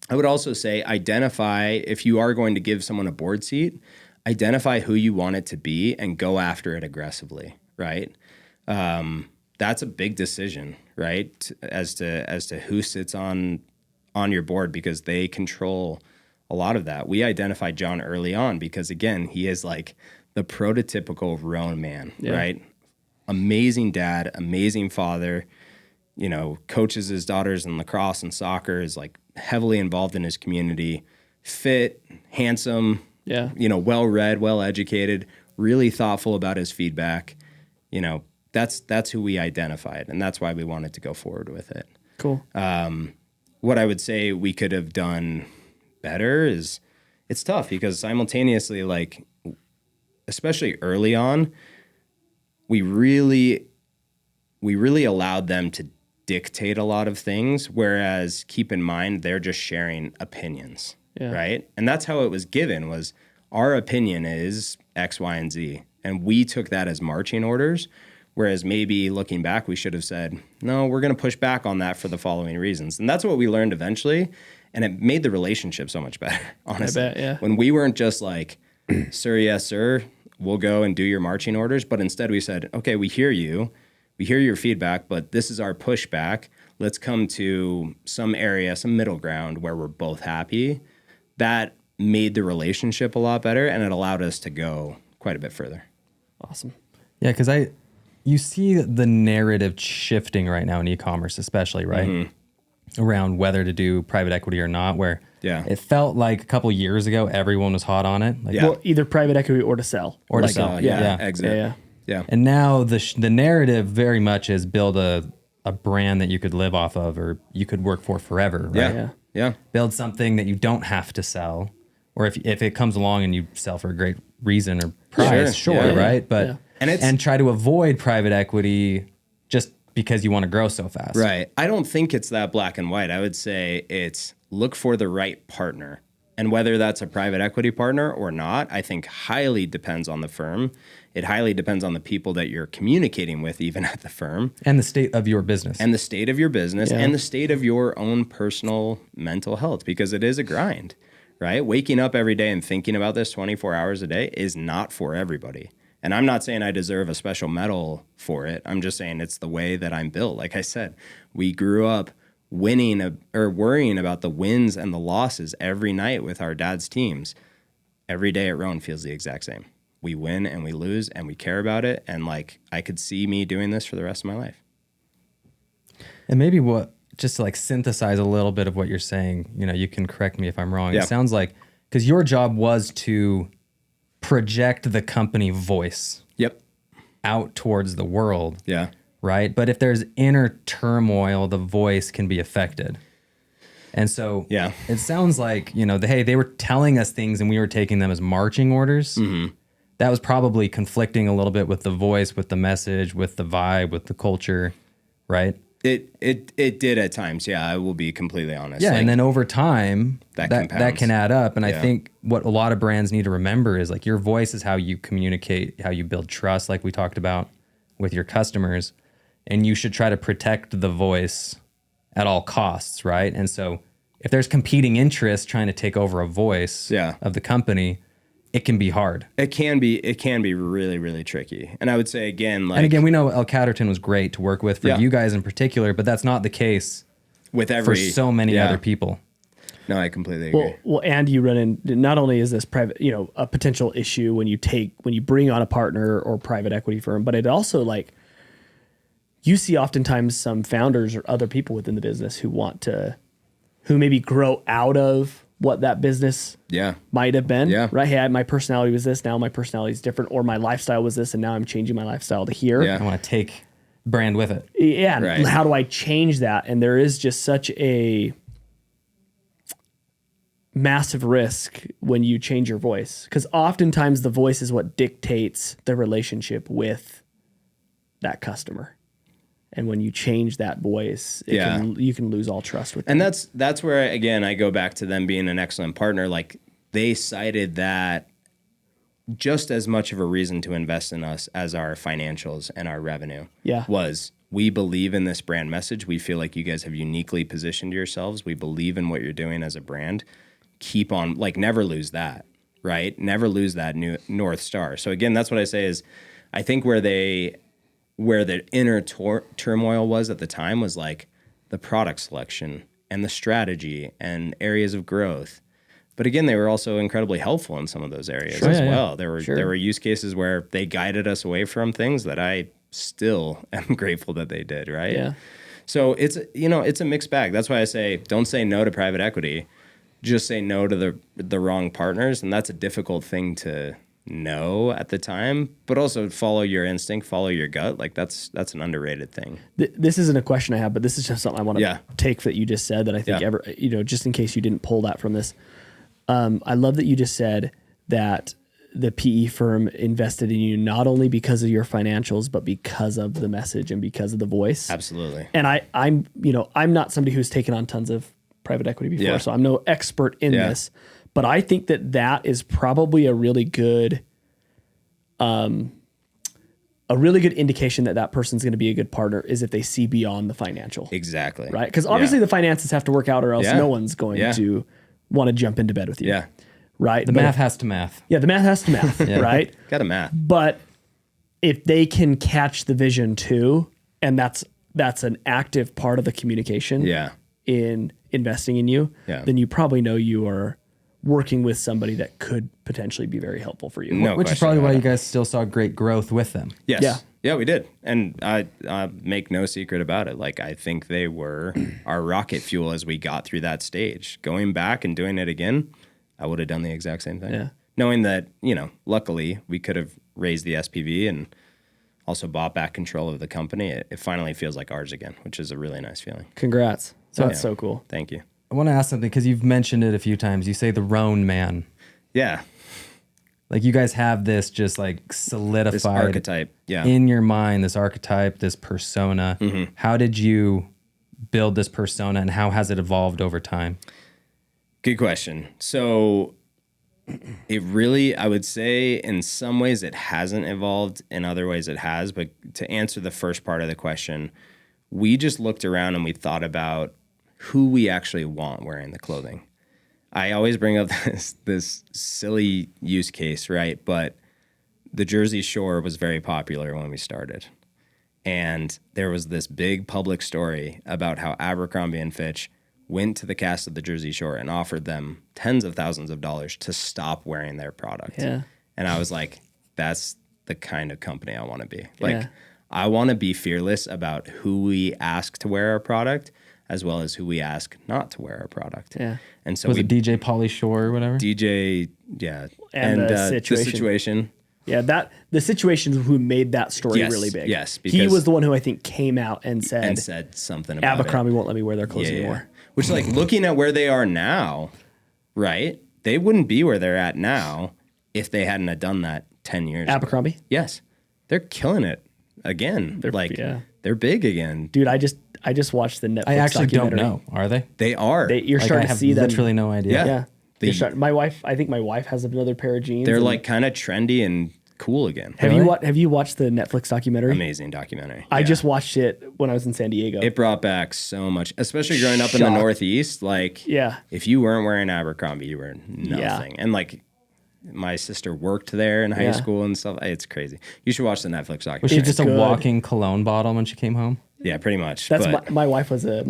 would also say identify, if you are going to give someone a board seat, identify who you want it to be and go after it aggressively, right? That's a big decision, right? As to who sits on your board because they control a lot of that. We identified John early on because again, he is like the prototypical Rhone man, right? Amazing dad, amazing father, coaches his daughters in lacrosse and soccer, is like heavily involved in his community, fit, handsome, well-read, well-educated, really thoughtful about his feedback. That's who we identified, and that's why we wanted to go forward with it. Cool. What I would say we could have done better is it's tough because simultaneously, like, especially early on, we really allowed them to dictate a lot of things, whereas keep in mind, they're just sharing opinions, right? And that's how it was given, was our opinion is X, Y, and Z. And we took that as marching orders, whereas maybe looking back, we should have said, no, we're going to push back on that for the following reasons. And that's what we learned eventually. And it made the relationship so much better, honestly. I bet, when we weren't just like, sir, yes, sir, we'll go and do your marching orders. But instead we said, okay, we hear you. We hear your feedback, but this is our pushback. Let's come to some area, some middle ground where we're both happy. That made the relationship a lot better, and it allowed us to go quite a bit further. Awesome. Yeah, because you see the narrative shifting right now in e-commerce, especially, right? Mm-hmm. Around whether to do private equity or not, where it felt like a couple years ago, everyone was hot on it. Like, well, either private equity or to sell. Or to sell, exit. Yeah. And now the narrative very much is build a brand that you could live off of, or you could work for forever, right? Yeah. Build something that you don't have to sell, or if it comes along and you sell for a great reason or price, right? But and try to avoid private equity just because you want to grow so fast. Right. I don't think it's that black and white. I would say it's look for the right partner And whether that's a private equity partner or not, I think highly depends on the firm. It highly depends on the people that you're communicating with, even at the firm. And the state of your business. And the state of your business and the state of your own personal mental health, because it is a grind, right? Waking up every day and thinking about this 24 hours a day is not for everybody. And I'm not saying I deserve a special medal for it. I'm just saying it's the way that I'm built. Like I said, we grew up winning or worrying about the wins and the losses every night with our dad's teams. Every day at Rhone feels the exact same. We win and we lose and we care about it. And like, I could see me doing this for the rest of my life. And maybe just to like synthesize a little bit of what you're saying, you know, you can correct me if I'm wrong. Yeah. It sounds like, because your job was to project the company voice out towards the world. Yeah. Right. But if there's inner turmoil, the voice can be affected. And so it sounds like, you know, hey, they were telling us things and we were taking them as marching orders. Mm-hmm. That was probably conflicting a little bit with the voice, with the message, with the vibe, with the culture, right? It did at times. Yeah, I will be completely honest. Yeah, like, and then over time, that can add up. And I think what a lot of brands need to remember is like your voice is how you communicate, how you build trust, like we talked about with your customers. And you should try to protect the voice at all costs, right? And so if there's competing interests trying to take over a voice of the company, it can be hard. It can be really, really tricky. And I would say again, like, and again, we know El Catterton was great to work with for you guys in particular, but that's not the case for so many other people. No, I completely agree. Well, and you run in, not only is this private, you know, a potential issue when you bring on a partner or private equity firm, but it also like, you see oftentimes some founders or other people within the business who maybe grow out of what that business might have been, right? Hey, my personality was this, now my personality is different, or my lifestyle was this, and now I'm changing my lifestyle to here. I want to take brand with it. Yeah, and how do I change that? And there is just such a massive risk when you change your voice, because oftentimes the voice is what dictates the relationship with that customer. And when you change that voice, you can lose all trust with them. And that's where, again, I go back to them being an excellent partner. Like, they cited that just as much of a reason to invest in us as our financials and our revenue was, we believe in this brand message. We feel like you guys have uniquely positioned yourselves. We believe in what you're doing as a brand. Keep on, like, never lose that, right? Never lose that new North Star. So again, that's what I say is, I think where the inner turmoil was at the time was like the product selection and the strategy and areas of growth. But again, they were also incredibly helpful in some of those areas as well. There were use cases where they guided us away from things that I still am grateful that they did, right? Yeah. So it's a mixed bag. That's why I say, don't say no to private equity. Just say no to the wrong partners. And that's a difficult thing to know at the time, but also follow your instinct, follow your gut. Like that's an underrated thing. This isn't a question I have, but this is just something I want to take that you just said that I think just in case you didn't pull that from this. I love that you just said that the PE firm invested in you not only because of your financials, but because of the message and because of the voice. Absolutely. And I'm not somebody who's taken on tons of private equity before, so I'm no expert in this. But I think that is probably a really good indication that person's going to be a good partner is if they see beyond the financial. Exactly. Right? Because obviously the finances have to work out, or else no one's going to want to jump into bed with you. Yeah. Right? The math has to math. Yeah, the math has to math, right? Got to math. But if they can catch the vision too, and that's an active part of the communication in investing in you, then you probably know you are working with somebody that could potentially be very helpful for you. No Which is probably why you guys still saw great growth with them. Yes. Yeah, we did. And I make no secret about it. Like, I think they were our rocket fuel as we got through that stage. Going back and doing it again, I would have done the exact same thing. Yeah. Knowing that, luckily we could have raised the SPV and also bought back control of the company. It finally feels like ours again, which is a really nice feeling. Congrats. That's so cool. Thank you. I want to ask something because you've mentioned it a few times. You say the Rhone man. Yeah. Like you guys have this just like solidified this archetype in your mind, this archetype, this persona. Mm-hmm. How did you build this persona and how has it evolved over time? Good question. So it really, I would say in some ways it hasn't evolved, in other ways it has. But to answer the first part of the question, we just looked around and we thought about who we actually want wearing the clothing. I always bring up this silly use case, right? But the Jersey Shore was very popular when we started. And there was this big public story about how Abercrombie and Fitch went to the cast of the Jersey Shore and offered them tens of thousands of dollars to stop wearing their product. Yeah. And I was like, that's the kind of company I want to be. Like, I want to be fearless about who we ask to wear our product, as well as who we ask not to wear our product. Yeah. And so Was it DJ Pauly Shore or whatever? DJ, yeah. And the situation. The situation. Yeah, the situation who made that story Yes, really big. yes, he because- was the one who I think came out and said something about Abercrombie it. won't let me wear their clothes anymore. Which, like, looking at where they are now, right? They wouldn't be where they're at now if they hadn't have done that 10 years ago. Abercrombie? Yes. They're killing it again. They're big again. Dude, I just watched the Netflix I actually don't documentary. know. Are they? They are. You're Like, starting I to have see them. literally no idea. Yeah. Yeah. My wife, I think my wife has another pair of jeans. They're and- like kind of trendy and cool again. Have you watched the Netflix documentary? Amazing documentary. I Yeah. just watched it when I was in San Diego. It brought back so much, especially growing up in the Shock. Northeast. Like, Yeah. if you weren't wearing Abercrombie, you were nothing. And like, my sister worked there in high Yeah. school and stuff. It's crazy. You should watch the Netflix Was documentary. she just a good. walking cologne bottle when she came home? Yeah, pretty much. That's But- my wife was a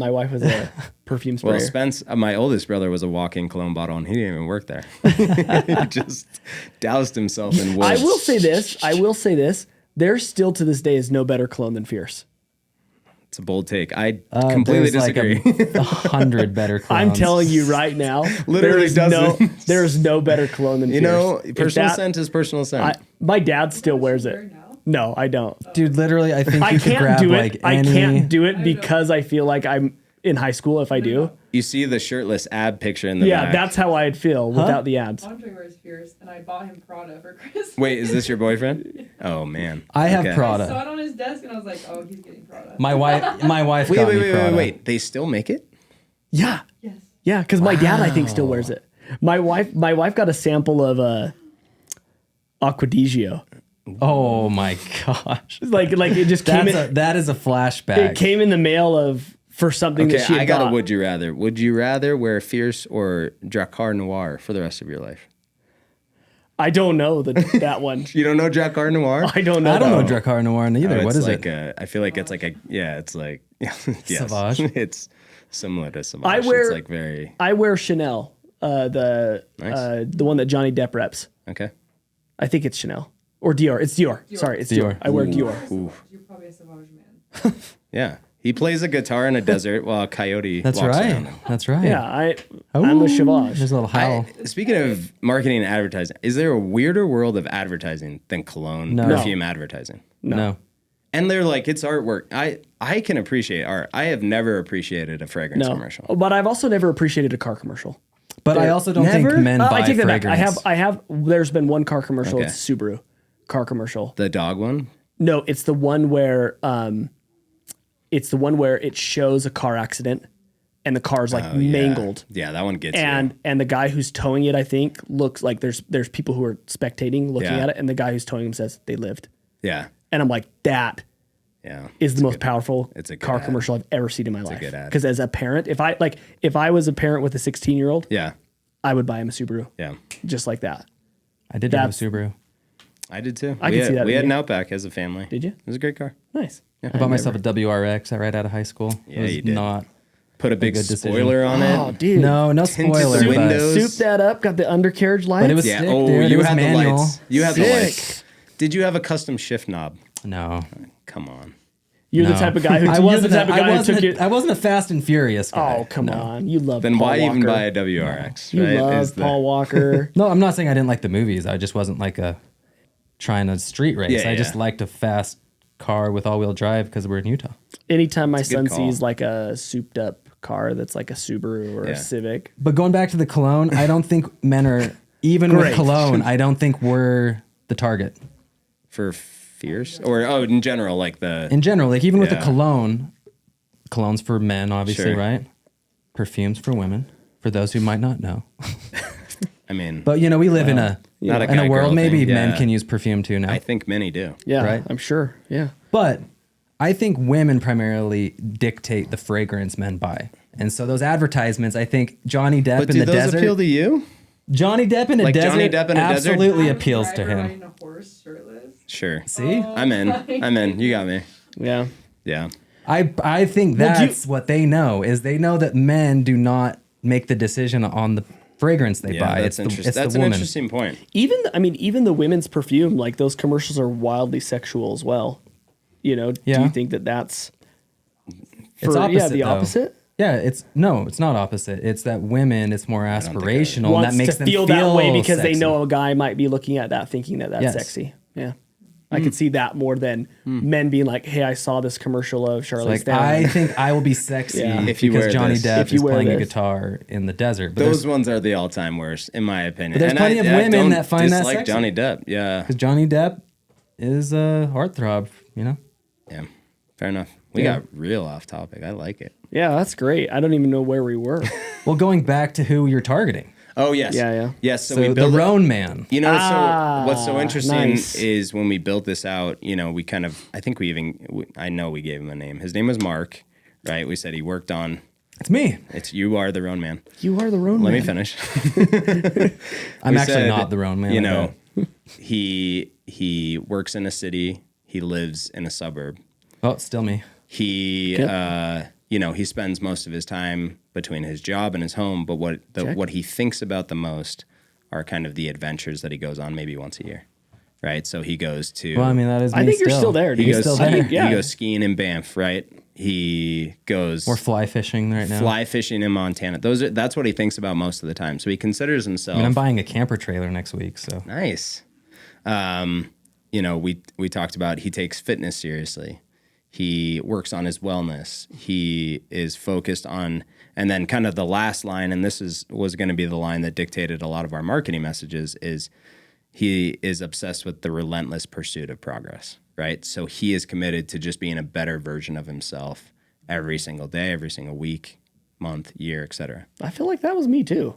perfume sprayer. well, Spence, my oldest brother, was a walking cologne bottle, and he didn't even work there. He just doused himself in wood. I will say this. There still to this day is no better cologne than Fierce. It's a bold take. I completely There's disagree. Like 100 better colognes. I'm telling you right now, Literally there is no better cologne than Fierce. you know, If personal that- scent is personal scent. my dad still wears Wear it. now? No, I don't. Dude, literally, I think I you could can't grab do it. like I any. can't do it because I feel like I'm in high school if I do. You see the shirtless ab picture in the Yeah, back. that's how I'd feel without the abs. Andre wears Fierce, and I bought him Prada for Christmas. Wait, is this your boyfriend? Oh man, I have Okay. Prada. I saw it on his desk, and I was like, "Oh, he's getting Prada." My wife Wait, got wait, me wait, Prada. wait. They still make it? Yeah, Yes. yeah, because my dad I think still wears it. My wife got a sample of Acquadigio. Oh my gosh. Like it just came That is a flashback. it came in the mail for something Okay, that she had I got a bought. would you rather. Would you rather wear Fierce or Drakkar Noir for the rest of your life? I don't know that one. You don't know Drakkar Noir? I don't know. I don't know that one. Drakkar Noir either. Oh, What it's is like it? I feel like it's like it's like yes. Sauvage? It's similar to Sauvage. I wear- it's like very I wear Chanel, the one that Johnny Depp reps. okay. I think it's Chanel or Dior. It's Dior. Sorry, it's Dior. Dior. I wear Dior. You're probably a Sauvage man. Yeah. He plays a guitar in a desert while a coyote That's walks right. around him. That's right. Yeah, I'm a Sauvage. There's a little howl. Speaking of marketing and advertising, is there a weirder world of advertising than cologne No. perfume advertising? no. And they're like, it's artwork. I can appreciate art. I have never appreciated a fragrance No, commercial. but I've also never appreciated a car commercial. But I also don't Never? think men buy I take that back. fragrance. I have. There's been one car commercial. Okay. It's Subaru car commercial. The dog one? No, it's the one where it shows a car accident and the car's like mangled. Yeah, that one gets And the guy who's towing it, I think, looks like there's people who are spectating, looking Yeah. at it, and the guy who's towing him says they lived. you. Yeah. And I'm like, that Yeah. is the most powerful it's a good car ad. commercial I've ever seen in my life. good ad. Because as a parent, if I was a parent with a 16-year-old, Yeah. I would buy him a Subaru Yeah. just like that. I did have a That's- Subaru. I did too. I can see that We in had you. an Outback as a family. Did you? It was a great car. Nice. I bought myself a WRX right out of high school. Yeah, it was you did. not. Put a big good decision. spoiler on Oh, it. dude. No Tinted spoiler. the but- windows. Soup that up. Got the undercarriage lights. But it was Yeah. sick, Oh, dude. It you was had manual. the lights. You had the Sick. lights. Did you have a custom shift knob? No. Come on. You're the No. type of guy who I you're the wasn't. type of guy who took it. I wasn't a Fast and Furious guy. Oh, come on. You love Then Paul why Walker. even buy a WRX? You right? love Is the- Paul Walker. No, I'm not saying I didn't like the movies. I just wasn't like trying a street race. Yeah, I just yeah. liked a fast car with all-wheel drive because we're in Utah. Anytime my a son good call. sees like a souped up car that's like a Subaru or Yeah. a Civic. But going back to the cologne, I don't think men are even Great. with cologne. I don't think we're the target For fierce? Or, in general, like the. in general. Like even with the Yeah. cologne's for men, obviously, Sure. right? Perfumes for women. for those who might not know. I mean, But, we live in a world, maybe men can use perfume too now. I think many do. Yeah, Right? I'm sure. Yeah. But I think women primarily dictate the fragrance men buy. And so those advertisements, I think Johnny Depp But in do the those desert. appeal to you? Johnny Depp in a Like desert Johnny Depp in a desert? absolutely Adam appeals to Driver him. riding a horse shirtless. Sure. See? I'm in. You got me. Yeah. Yeah. I think Well, that's what they know, is they know that men do not make the decision on the fragrance they Yeah, buy. that's interesting. It's That's the an woman. interesting point. Even the women's perfume, like those commercials are wildly sexual as well. Do Yeah. you think that that's It's opposite, the though. opposite? Yeah, it's not opposite. It's that women, it's more aspirational, and Wants that makes to them feel that way because they sexy. know a guy might be looking at that thinking that that's Yes. sexy. Yeah. I could see that more than men being like, "Hey, I saw this commercial of Charlize Like, Theron." I think I will be sexy Yeah. If you wear because Johnny this. Depp If you is wear playing a this. guitar in the desert. But Those ones are the all-time worst, in my opinion. But there's And plenty of women don't that find that dislike sexy. Johnny Depp. Yeah. because Johnny Depp is a heartthrob, Yeah. Fair enough. We got real off topic. I like it. Yeah, that's great. I don't even know where we were. Well, going back to who you're targeting. Oh yes. Yeah. Yes. So, So we the built Rhone man. so what's so interesting nice. is when we built this out, we kind of, I know we gave him a name. His name was Mark, right? We said he worked on, It's me. you are the Rhone man. You are the Rhone Let man. me finish. I'm We actually said, not the Rhone man. he works in a city. He lives in a suburb. Oh, it's still me. He, he spends most of his time between his job and his home. But what he thinks about the most are kind of the adventures that he goes on, maybe once a year, right? So he goes to. Well, I mean, that is me I think you're still. still there, dude. he You're goes still there. Yeah. He goes skiing in Banff, right? He goes We're fly fishing right now. fly fishing in Montana. That's what he thinks about most of the time. So he considers himself. I mean, I'm buying a camper trailer next week, so. Nice. We talked about he takes fitness seriously. He works on his wellness. He is focused on, and then kind of the last line, and was going to be the line that dictated a lot of our marketing messages, is he is obsessed with the relentless pursuit of progress, right? So he is committed to just being a better version of himself every single day, every single week, month, year, etc. I feel like that was me too.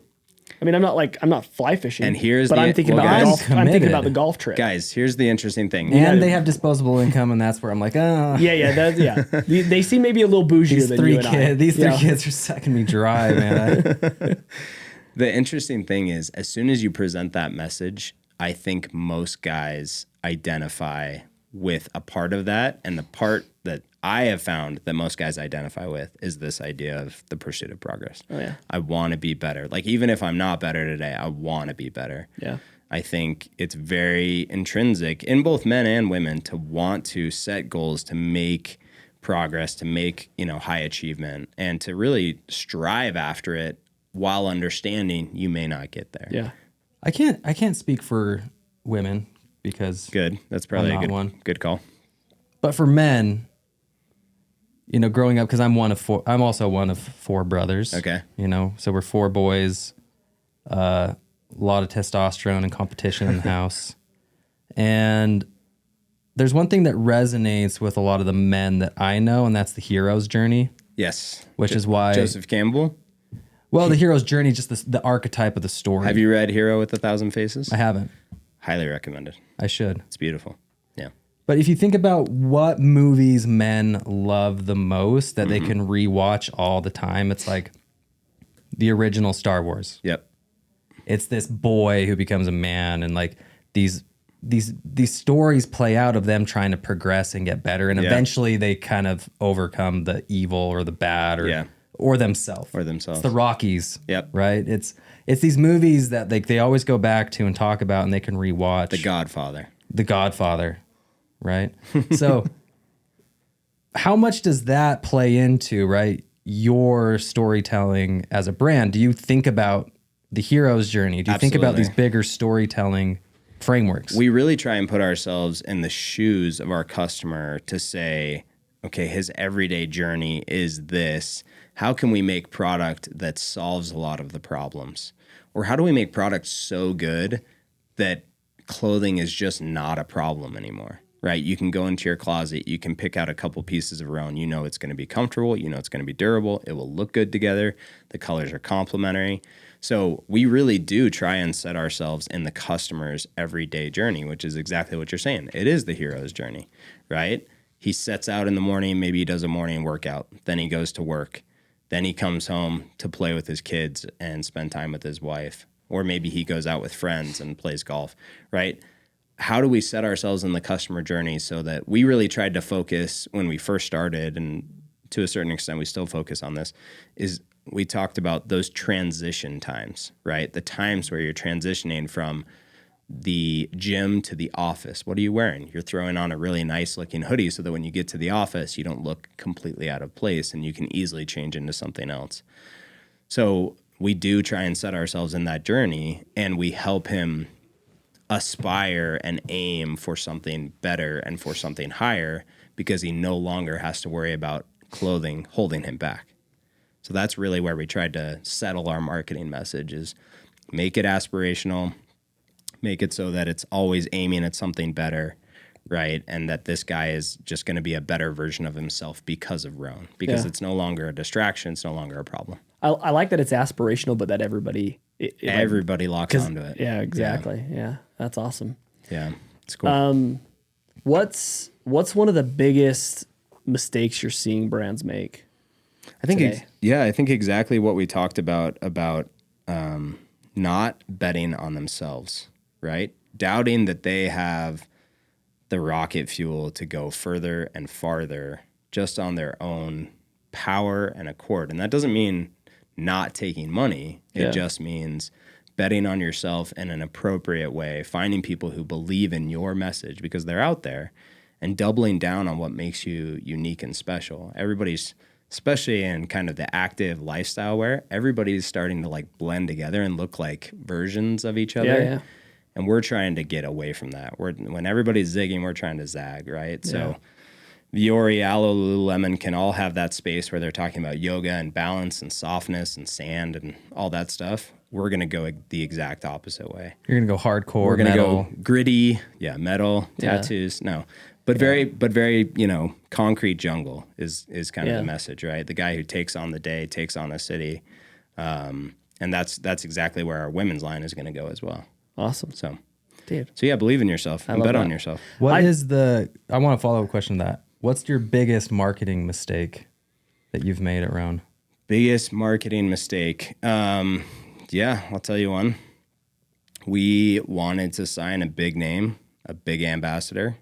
I mean, I'm not fly fishing. And here's but the- I'm thinking well, about guys- golf. I'm thinking committed. about the golf trip. Guys, here's the interesting thing. And they have disposable income, and that's where I'm like, Yeah. They seem maybe a little bougier these than three you and I. kids, these three Yeah. kids are sucking me dry, man. The interesting thing is, as soon as you present that message, I think most guys identify with a part of that. And the part that I have found that most guys identify with is this idea of the pursuit of progress. Oh, yeah. I want to be better. Like, even if I'm not better today, I want to be better. Yeah. I think it's very intrinsic in both men and women to want to set goals, to make progress, to make, high achievement, and to really strive after it while understanding you may not get there. Yeah. I can't speak for women because Good. That's probably I'm a not good one. Good call. But for men, growing up, because I'm also one of four brothers. Okay. So we're four boys, a lot of testosterone and competition in the house. And there's one thing that resonates with a lot of the men that I know, and that's the hero's journey, Yes. which is why, Joseph Campbell. well, the hero's journey, just the archetype of the story. Have you read Hero with a Thousand Faces? I haven't. Highly recommended. I should. It's beautiful. Yeah. But if you think about what movies men love the most that they Mm-hmm. can rewatch all the time, it's like the original Star Wars. Yep. It's this boy who becomes a man, and like these stories play out of them trying to progress and get better, and Yeah. eventually they kind of overcome the evil or the bad or themselves. Or themselves. It's the Rockies. Yep. Right? It's these movies that they always go back to and talk about, and they can rewatch. The Godfather. The Godfather, right? So how much does that play into, right, your storytelling as a brand? Do you think about the hero's journey? Do you think about these Absolutely. bigger storytelling frameworks? We really try and put ourselves in the shoes of our customer to say, okay, his everyday journey is this. How can we make product that solves a lot of the problems? Or how do we make product so good that clothing is just not a problem anymore, right? You can go into your closet, you can pick out a couple pieces of Rhone. You know it's going to be comfortable, you know it's going to be durable, it will look good together, the colors are complementary. So we really do try and set ourselves in the customer's everyday journey, which is exactly what you're saying. It is the hero's journey, right? He sets out in the morning, maybe he does a morning workout, then he goes to work, then he comes home to play with his kids and spend time with his wife, or maybe he goes out with friends and plays golf, right? How do we set ourselves in the customer journey so that we really tried to focus when we first started, and to a certain extent we still focus on this, is we talked about those transition times, right? The times where you're transitioning from the gym to the office. What are you wearing? You're throwing on a really nice looking hoodie so that when you get to the office, you don't look completely out of place and you can easily change into something else. So we do try and set ourselves in that journey, and we help him aspire and aim for something better and for something higher, because he no longer has to worry about clothing holding him back. So that's really where we tried to settle our marketing message, is make it aspirational, make it so that it's always aiming at something better, right? And that this guy is just going to be a better version of himself because of Rhone, because it's no longer a distraction, it's no longer a problem. I like that it's aspirational, but that everybody locks onto it. Yeah, exactly. Yeah, that's awesome. Yeah, it's cool. What's one of the biggest mistakes you're seeing brands make? I think exactly what we talked about not betting on themselves, right? Doubting that they have the rocket fuel to go further and farther just on their own power and accord. And that doesn't mean not taking money. It just means betting on yourself in an appropriate way, finding people who believe in your message because they're out there, and doubling down on what makes you unique and special. Everybody's, especially in kind of the active lifestyle wear, everybody's starting to like blend together and look like versions of each other. Yeah. And we're trying to get away from that. When everybody's zigging, we're trying to zag, right? So Viore, Aloe, Lululemon can all have that space where they're talking about yoga and balance and softness and sand and all that stuff. We're going to go the exact opposite way. You're going to go hardcore, we're going to metal. go gritty, metal, tattoos, no. But very, concrete jungle is kind of the message, right? The guy who takes on the day, takes on a city. And that's exactly where our women's line is going to go as well. Awesome. So, dude. So believe in yourself and bet on yourself. I want to follow up question to that. What's your biggest marketing mistake that you've made at Rhone? Biggest marketing mistake. I'll tell you one. We wanted to sign a big name, a big ambassador.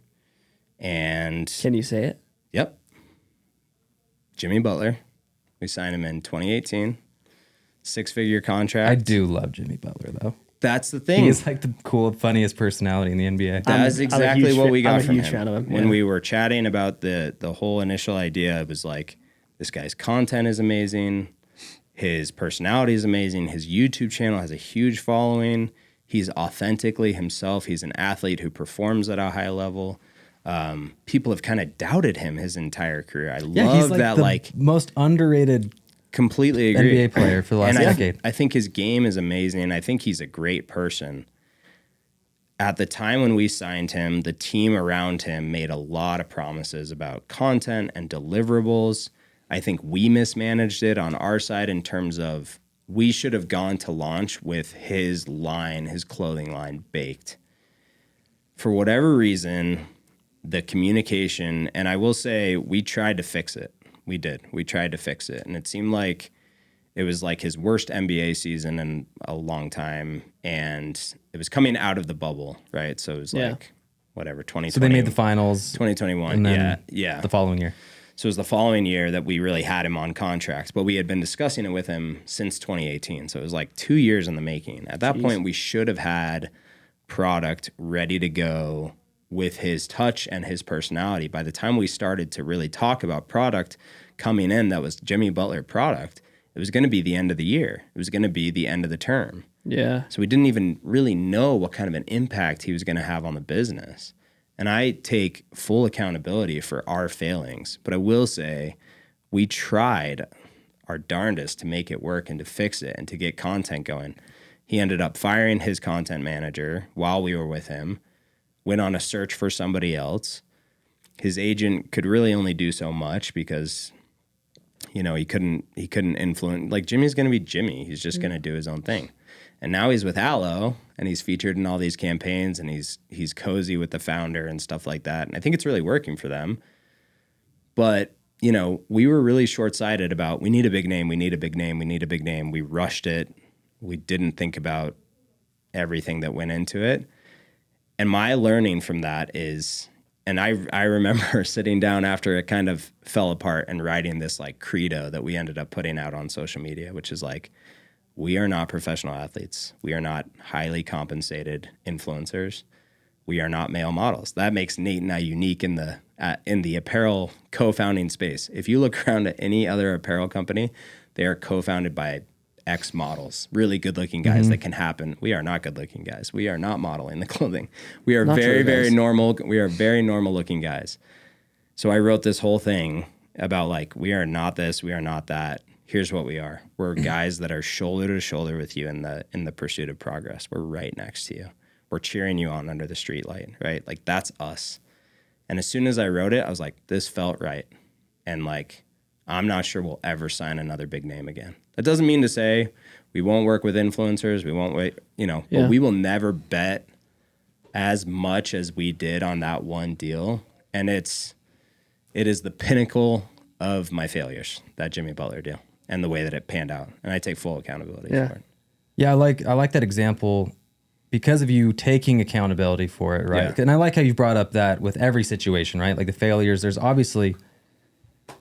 And can you say it? Yep. Jimmy Butler. We signed him in 2018. 6-figure contract. I do love Jimmy Butler though. That's the thing. He's like the funniest personality in the NBA. That's exactly what we got from him. When Yeah. we were chatting about the whole initial idea, it was like, this guy's content is amazing. His personality is amazing. His YouTube channel has a huge following. He's authentically himself. He's an athlete who performs at a high level. People have kind of doubted him his entire career. I love he's that. The most underrated. Completely agree. NBA player for the last decade. I think his game is amazing. I think he's a great person. At the time when we signed him, the team around him made a lot of promises about content and deliverables. I think we mismanaged it on our side in terms of we should have gone to launch with his clothing line baked. For whatever reason, the communication, and I will say we tried to fix it. We did. We tried to fix it. And it seemed like it was like his worst NBA season in a long time. And it was coming out of the bubble, right? So it was like, 2020. So they made the finals. 2021. And then the following year. So it was the following year that we really had him on contracts. But we had been discussing it with him since 2018. So it was like 2 years in the making. At that point, we should have had product ready to go with his touch and his personality. By the time we started to really talk about product coming in that was Jimmy Butler product, it was going to be the end of the year. It was going to be the end of the term. Yeah. So we didn't even really know what kind of an impact he was going to have on the business. And I take full accountability for our failings. But I will say we tried our darndest to make it work and to fix it and to get content going. He ended up firing his content manager while we were with him, went on a search for somebody else. his agent could really only do so much because, you know, he couldn't influence. Like, Jimmy's going to be Jimmy. He's just going to do his own thing. And now he's with Aloe, and he's featured in all these campaigns, and he's cozy with the founder and stuff like that. And I think it's really working for them. But, you know, we were really short-sighted about, we need a big name, we need a big name, we need a big name. We rushed it. We didn't think about everything that went into it. And my learning from that is, and I remember sitting down after it kind of fell apart and writing this like credo that we ended up putting out on social media, which is like, we are not professional athletes. We are not highly compensated influencers. We are not male models. That makes Nate and I unique in the apparel co-founding space. If you look around at any other apparel company, they are co-founded by ex models, really good-looking guys that can happen. We are not good-looking guys. We are not modeling the clothing. We are very normal. We are very normal-looking guys. So I wrote this whole thing about like, we are not this, we are not that. Here's what we are. We're guys that are shoulder to shoulder with you in the pursuit of progress. We're right next to you. We're cheering you on under the street light, right? Like, that's us. And as soon as I wrote it, I was like, this felt right. And like, I'm not sure we'll ever sign another big name again. That doesn't mean to say we won't work with influencers. We won't wait, you know, but we will never bet as much as we did on that one deal. And it is the pinnacle of my failures, that Jimmy Butler deal, and the way that it panned out. And I take full accountability for it. Yeah, I like that example because of you taking accountability for it, right? Yeah. And I like how you brought up that with every situation, right? Like the failures, there's obviously,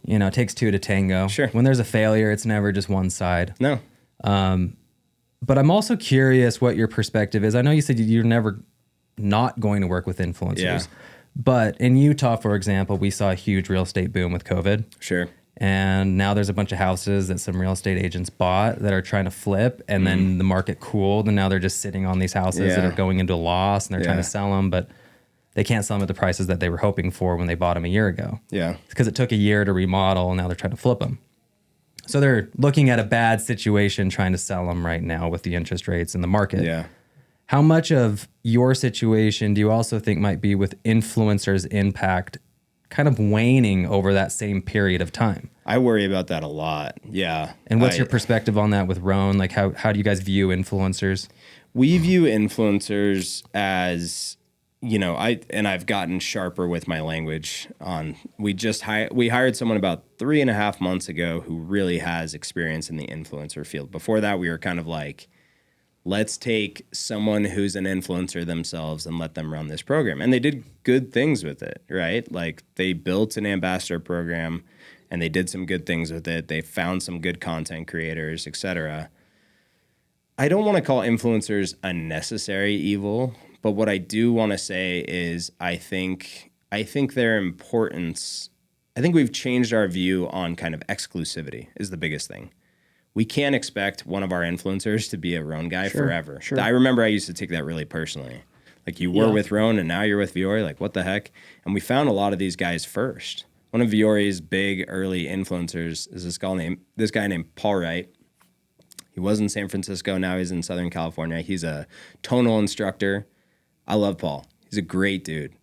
you know, it takes two to tango. Sure. When there's a failure, it's never just one side. No. But I'm also curious what your perspective is. I know you said you're never not going to work with influencers. But in Utah, for example, we saw a huge real estate boom with COVID. Sure. And now there's a bunch of houses that some real estate agents bought that are trying to flip, and then the market cooled, and now they're just sitting on these houses that are going into loss, and they're trying to sell them, but they can't sell them at the prices that they were hoping for when they bought them a year ago. Yeah. It's because it took a year to remodel, and now they're trying to flip them. So they're looking at a bad situation trying to sell them right now with the interest rates in the market. Yeah. How much of your situation do you also think might be with influencers' impact kind of waning over that same period of time? I worry about that a lot. Yeah. And what's your perspective on that with Rhone? Like how do you guys view influencers? We view influencers as, you know, I've gotten sharper with my language on, we hired someone about 3.5 months ago who really has experience in the influencer field. Before that, we were kind of like, let's take someone who's an influencer themselves and let them run this program. And they did good things with it, right? Like they built an ambassador program and they did some good things with it. They found some good content creators, etc. I don't want to call influencers a necessary evil, but what I do want to say is I think their importance, I think we've changed our view on kind of exclusivity is the biggest thing. We can't expect one of our influencers to be a Rhone guy forever. Sure. I remember I used to take that really personally. Like you were with Rhone and now you're with Viore, like what the heck? And we found a lot of these guys first. One of Viore's big early influencers is this guy named Paul Wright. He was in San Francisco, now he's in Southern California. He's a tonal instructor. I love Paul. He's a great dude.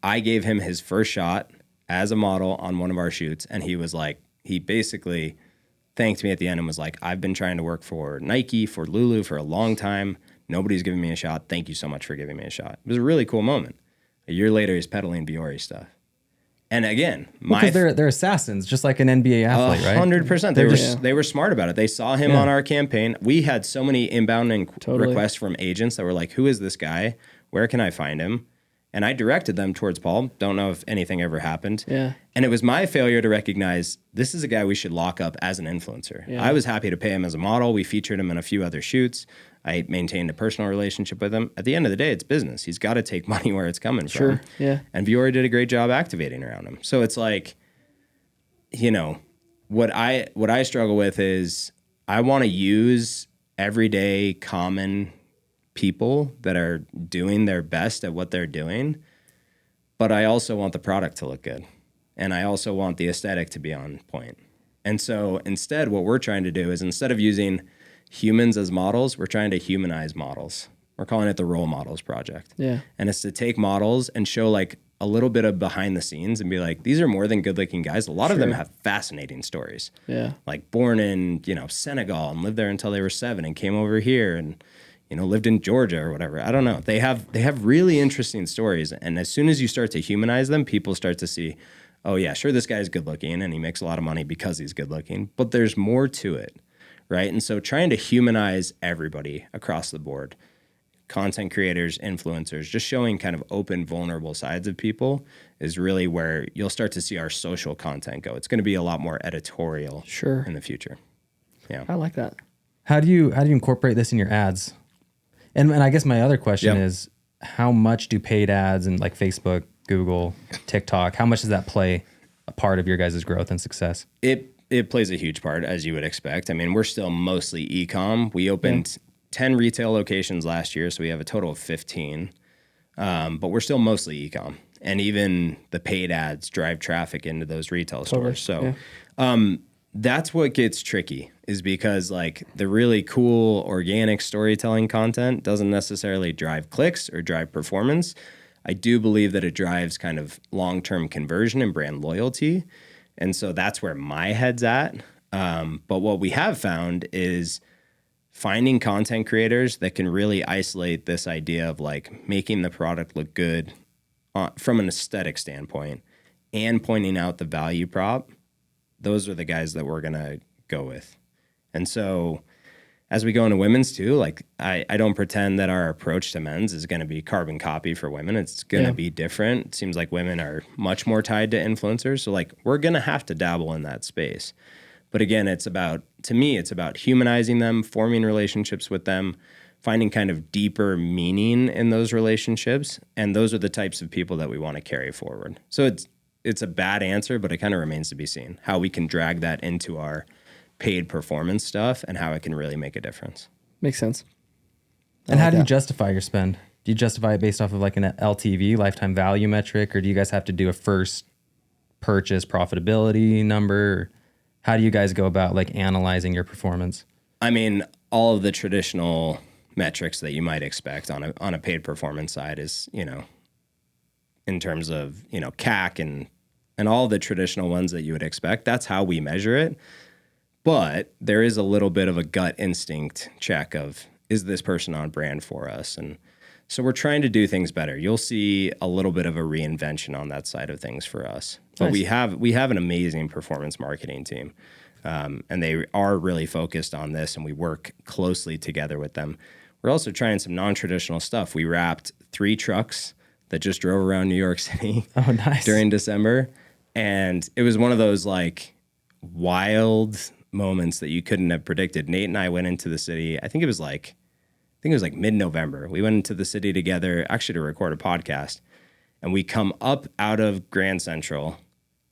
I gave him his first shot as a model on one of our shoots, and he was like, he basically thanked me at the end and was like, I've been trying to work for Nike, for Lulu for a long time. Nobody's giving me a shot. Thank you so much for giving me a shot. It was a really cool moment. A year later, he's peddling Viore stuff. And again, because they're assassins, just like an NBA athlete, right? 100%. They were smart about it. They saw him on our campaign. We had so many inbound requests from agents that were like, who is this guy? Where can I find him? And I directed them towards Paul. Don't know if anything ever happened. Yeah. And it was my failure to recognize this is a guy we should lock up as an influencer. Yeah. I was happy to pay him as a model. We featured him in a few other shoots. I maintained a personal relationship with him. At the end of the day, it's business. He's got to take money where it's coming from. Yeah. And Viore did a great job activating around him. So it's like, you know, what I struggle with is I want to use everyday common people that are doing their best at what they're doing, but I also want the product to look good. And I also want the aesthetic to be on point. And so instead, what we're trying to do is instead of using humans as models, we're trying to humanize models. We're calling it the Role Models Project. Yeah. And it's to take models and show like a little bit of behind the scenes and be like, these are more than good looking guys. A lot of them have fascinating stories. Yeah. Like born in, Senegal and lived there until they were 7 and came over here and, lived in Georgia or whatever. I don't know. They have really interesting stories. And as soon as you start to humanize them, people start to see, oh yeah, sure, this guy's good looking and he makes a lot of money because he's good looking, but there's more to it. Right. And so trying to humanize everybody across the board, content creators, influencers, just showing kind of open, vulnerable sides of people is really where you'll start to see our social content go. It's going to be a lot more editorial in the future. Yeah. I like that. How do you incorporate this in your ads? And I guess my other question is, how much do paid ads and like Facebook, Google, TikTok, how much does that play a part of your guys' growth and success? It plays a huge part, as you would expect. I mean, we're still mostly e-com. We opened 10 retail locations last year, so we have a total of 15. But we're still mostly e-com. And even the paid ads drive traffic into those retail stores. So that's what gets tricky, is because like the really cool organic storytelling content doesn't necessarily drive clicks or drive performance. I do believe that it drives kind of long-term conversion and brand loyalty. And so that's where my head's at. But what we have found is finding content creators that can really isolate this idea of like making the product look good from an aesthetic standpoint and pointing out the value prop. Those are the guys that we're going to go with. And so as we go into women's too, like I don't pretend that our approach to men's is going to be carbon copy for women. It's going to be different. It seems like women are much more tied to influencers. So like we're going to have to dabble in that space. But again, to me, it's about humanizing them, forming relationships with them, finding kind of deeper meaning in those relationships. And those are the types of people that we want to carry forward. So it's a bad answer, but it kind of remains to be seen how we can drag that into our paid performance stuff and how it can really make a difference. Makes sense. And how do you justify your spend? Do you justify it based off of like an LTV, lifetime value metric, or do you guys have to do a first purchase profitability number? How do you guys go about like analyzing your performance? I mean, all of the traditional metrics that you might expect on a paid performance side is, in terms of, CAC and all the traditional ones that you would expect. That's how we measure it. But there is a little bit of a gut instinct check of, is this person on brand for us? And so we're trying to do things better. You'll see a little bit of a reinvention on that side of things for us. But we have an amazing performance marketing team. And they are really focused on this, and we work closely together with them. We're also trying some non-traditional stuff. We wrapped 3 trucks that just drove around New York City during December. And it was one of those like wild moments that you couldn't have predicted. Nate and I went into the city. I think it was like mid-November. We went into the city together actually to record a podcast, and we come up out of Grand Central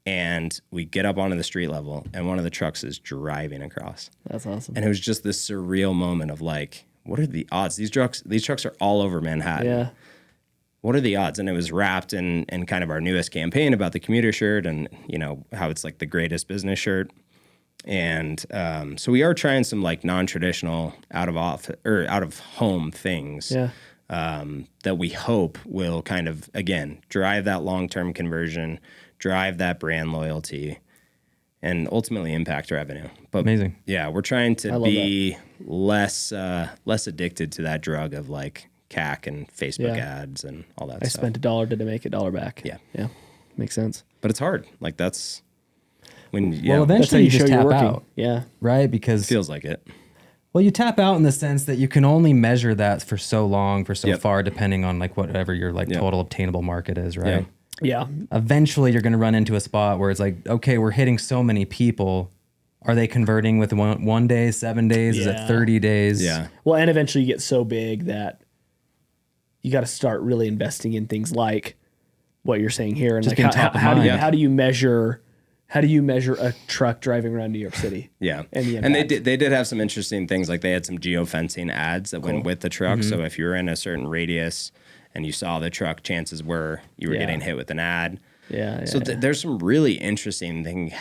and we get up onto the street level and one of the trucks is driving across. That's awesome. And it was just this surreal moment of like, what are the odds? These trucks are all over Manhattan. Yeah. What are the odds? And it was wrapped in kind of our newest campaign about the commuter shirt and, how it's like the greatest business shirt. And so we are trying some like non-traditional out of home things that we hope will kind of, again, drive that long-term conversion, drive that brand loyalty, and ultimately impact revenue. But amazing. Yeah, we're trying to be less addicted to that drug of like CAC and Facebook ads and all that stuff. I spent $1 to make $1 back. Yeah. Yeah. Makes sense. But it's hard. Like that's when well, eventually you just tap out. Yeah. Right? Because it feels like it. Well, you tap out in the sense that you can only measure that for so long, for so far, depending on like whatever your like total obtainable market is, right? Yeah. Eventually you're going to run into a spot where it's like, okay, we're hitting so many people. Are they converting with one day, 7 days? Is it 30 days? Yeah. Well, and eventually you get so big that you got to start really investing in things like what you're saying here. And just like how do you measure a truck driving around New York City? Yeah. And they did have some interesting things. Like they had some geofencing ads that went with the truck. Mm-hmm. So if you were in a certain radius and you saw the truck, chances were you were getting hit with an ad. So there's some really interesting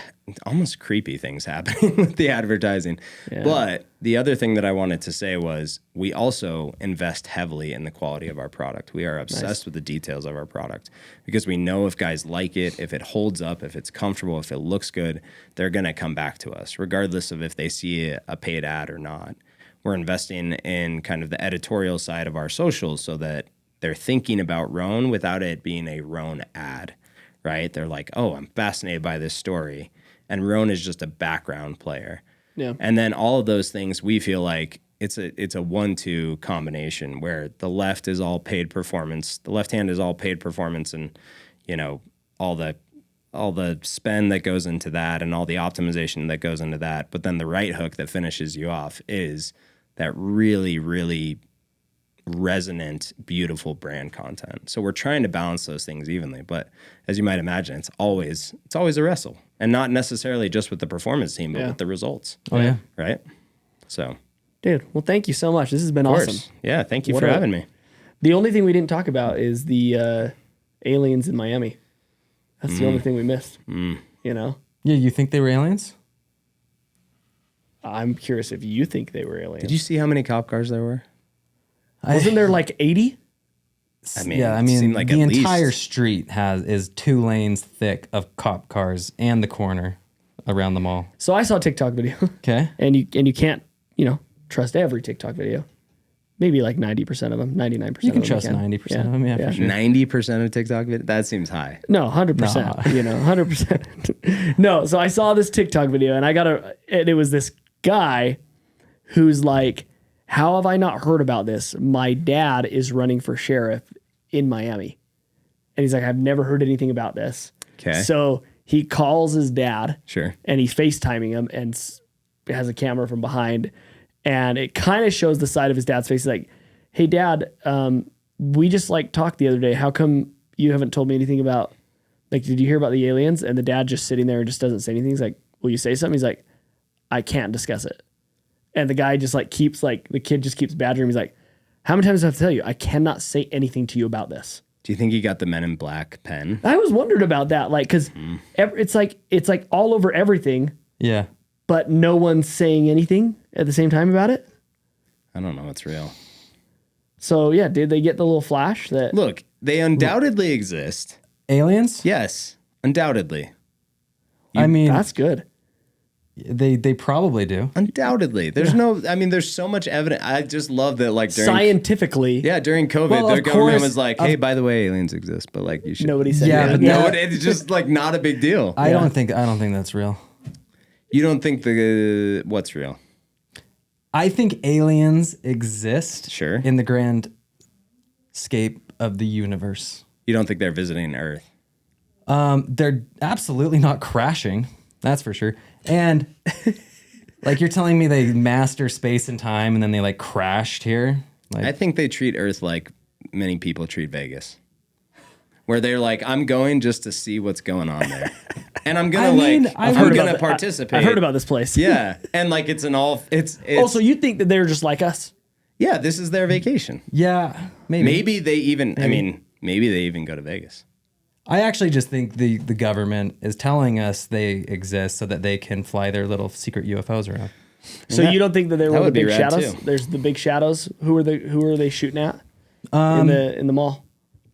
almost creepy things happening with the advertising. Yeah. But the other thing that I wanted to say was we also invest heavily in the quality of our product. We are obsessed with the details of our product because we know if guys like it, if it holds up, if it's comfortable, if it looks good, they're going to come back to us, regardless of if they see a paid ad or not. We're investing in kind of the editorial side of our socials so that they're thinking about Rhone without it being a Rhone ad, right? They're like, oh, I'm fascinated by this story. And Rhone is just a background player. Yeah. And then all of those things, we feel like it's a 1-2 combination where the left is all paid performance. The left hand is all paid performance and, you know, all the spend that goes into that and all the optimization that goes into that. But then the right hook that finishes you off is that really, really resonant, beautiful brand content. So we're trying to balance those things evenly. But as you might imagine, it's always a wrestle. And not necessarily just with the performance team, but with the results. Oh, yeah. Right? So. Dude, well, thank you so much. This has been awesome. Yeah, thank you for having me. The only thing we didn't talk about is the aliens in Miami. That's the only thing we missed. You know? Yeah, you think they were aliens? I'm curious if you think they were aliens. Did you see how many cop cars there were? Wasn't there like 80? I mean, like the entire street is 2 lanes thick of cop cars and the corner around the mall. So I saw a TikTok video. Okay. And you can't, trust every TikTok video. Maybe like 90% of them, 99%. You can trust 90% of them, yeah, for sure. 90% of TikTok videos? That seems high. No, 100%. 100%. No, so I saw this TikTok video and and it was this guy who's like, how have I not heard about this? My dad is running for sheriff in Miami. And he's like, I've never heard anything about this. Okay. So he calls his dad. Sure. And he's FaceTiming him and has a camera from behind. And it kind of shows the side of his dad's face. He's like, hey, Dad, we just talked the other day. How come you haven't told me anything about, did you hear about the aliens? And the dad just sitting there and just doesn't say anything. He's like, will you say something? He's like, I can't discuss it. And the guy just keeps the kid just keeps badgering him. He's like, how many times do I have to tell you? I cannot say anything to you about this. Do you think he got the Men in Black pen? I was wondering about that. Cause it's like all over everything. Yeah. But no one's saying anything at the same time about it. I don't know. It's real. So yeah, did they get the little flash that? Look, they undoubtedly exist. Aliens? Yes, undoubtedly. That's good. They probably do. Undoubtedly. There's there's so much evidence. I just love that during scientifically. Yeah, during COVID, their government was like, hey, by the way, aliens exist, but you should. Nobody said that. No, it's just not a big deal. I don't think that's real. You don't think what's real? I think aliens exist. Sure. In the grand scape of the universe. You don't think they're visiting Earth? They're absolutely not crashing. That's for sure. And you're telling me they master space and time and then they crashed here? I think they treat Earth like many people treat Vegas. Where they're like, I'm going just to see what's going on there. And I'm going to I'm going to participate. I've heard about this place. Yeah. And it's also, you think that they're just like us? Yeah, this is their vacation. Yeah, maybe. Maybe they even maybe they even go to Vegas. I actually just think the government is telling us they exist so that they can fly their little secret UFOs around. So you don't think that they were the big shadows? Too. There's the big shadows. Who are they shooting at in the mall?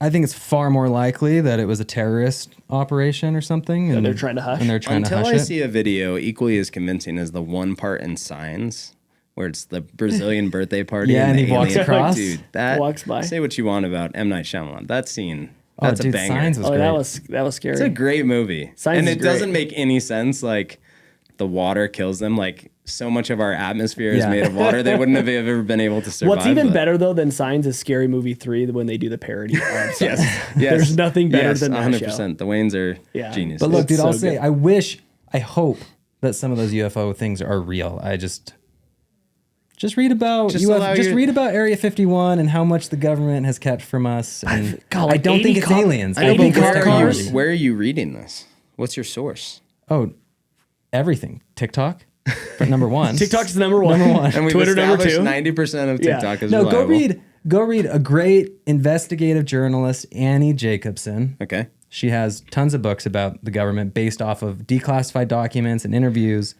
I think it's far more likely that it was a terrorist operation or something. And they're trying to hush. And they're trying to hush Until I see a video equally as convincing as the one part in Signs, where it's the Brazilian birthday party. Yeah, and he walks across. Dude, that walks by. Say what you want about M. Night Shyamalan. That scene, that's a banger. Signs was great. That was scary. It's a great movie. Signs and is it doesn't make any sense. The water kills them. So much of our atmosphere is made of water. They wouldn't have ever been able to survive. What's even better though than Signs is Scary Movie 3 when they do the parody. Yes. There's nothing better than that 100%. show. The Waynes are geniuses. But look, dude, I'll say, good. I hope that some of those UFO things are real. I just read about read about Area 51 and how much the government has kept from us. And I don't think it's aliens. I know, but where are you reading this? What's your source? Oh, everything. TikTok. Number one. TikTok's number one. And we've Twitter number 2. 90% of TikTok is reliable. Go read a great investigative journalist, Annie Jacobson. Okay. She has tons of books about the government based off of declassified documents and interviews.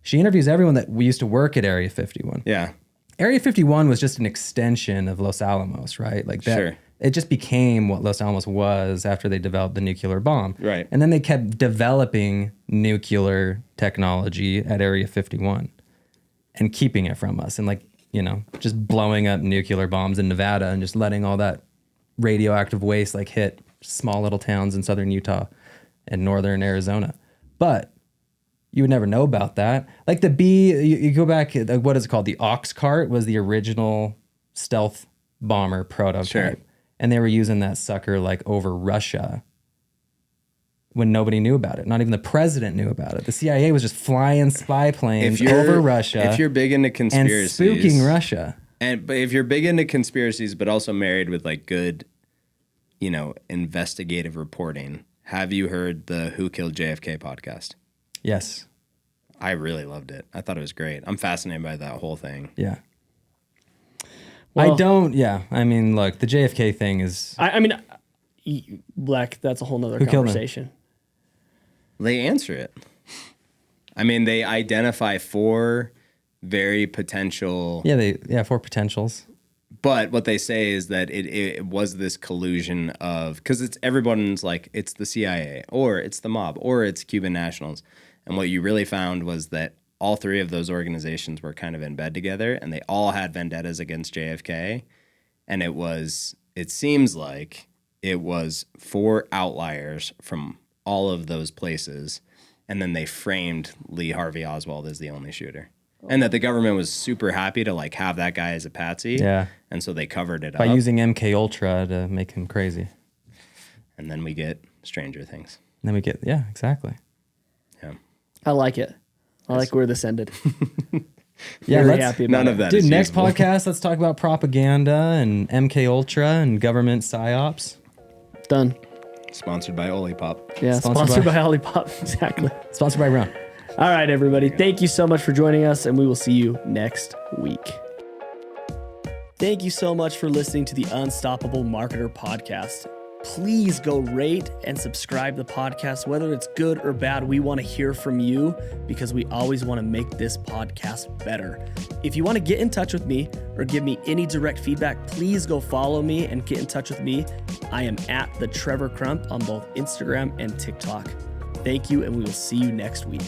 She interviews everyone that we used to work at Area 51. Yeah. Area 51 was just an extension of Los Alamos, right? Like that. Sure. It just became what Los Alamos was after they developed the nuclear bomb. Right. And then they kept developing nuclear technology at Area 51 and keeping it from us and like, you know, just blowing up nuclear bombs in Nevada and just letting all that radioactive waste like hit small little towns in southern Utah and northern Arizona. But you would never know about that. Like the you go back, what is it called? The Ox Cart was the original stealth bomber prototype. Sure. And they were using that sucker like over Russia when nobody knew about it. Not even the president knew about it. The CIA was just flying spy planes over Russia. If you're big into conspiracies. And spooking Russia. But if you're big into conspiracies, but also married with like good, you know, investigative reporting, have you heard the Who Killed JFK podcast? Yes. I really loved it. I thought it was great. I'm fascinated by that whole thing. Yeah. Well, I mean, look, the JFK thing is... I mean, Black, that's a whole nother conversation. They answer it. I mean, they identify 4 very potential... Yeah, 4 potentials. But what they say is that it was this collusion of... Because everyone's like, it's the CIA, or it's the mob, or it's Cuban nationals. And what you really found was that all 3 of those organizations were kind of in bed together, and they all had vendettas against JFK. And it seems like it was 4 outliers from all of those places, and then they framed Lee Harvey Oswald as the only shooter. And that the government was super happy to like have that guy as a patsy. Yeah. And so they covered it by up. using MK Ultra to make him crazy. And then we get Stranger Things. Yeah, exactly. Yeah. I like it. I like where this ended. Yeah, Very happy about none it. of that Dude, is next usable. podcast, let's talk about propaganda and MK Ultra and government psyops. Done. Sponsored by Olipop. Yeah, sponsored by Olipop. Exactly. Sponsored by Rhone. All right, everybody. Thank you so much for joining us, and we will see you next week. Thank you so much for listening to the Unstoppable Marketer podcast. Please go rate and subscribe the podcast, whether it's good or bad. We want to hear from you because we always want to make this podcast better. If you want to get in touch with me or give me any direct feedback, please go follow me and get in touch with me. I am at the Trevor Crump on both Instagram and TikTok. Thank you, and we will see you next week.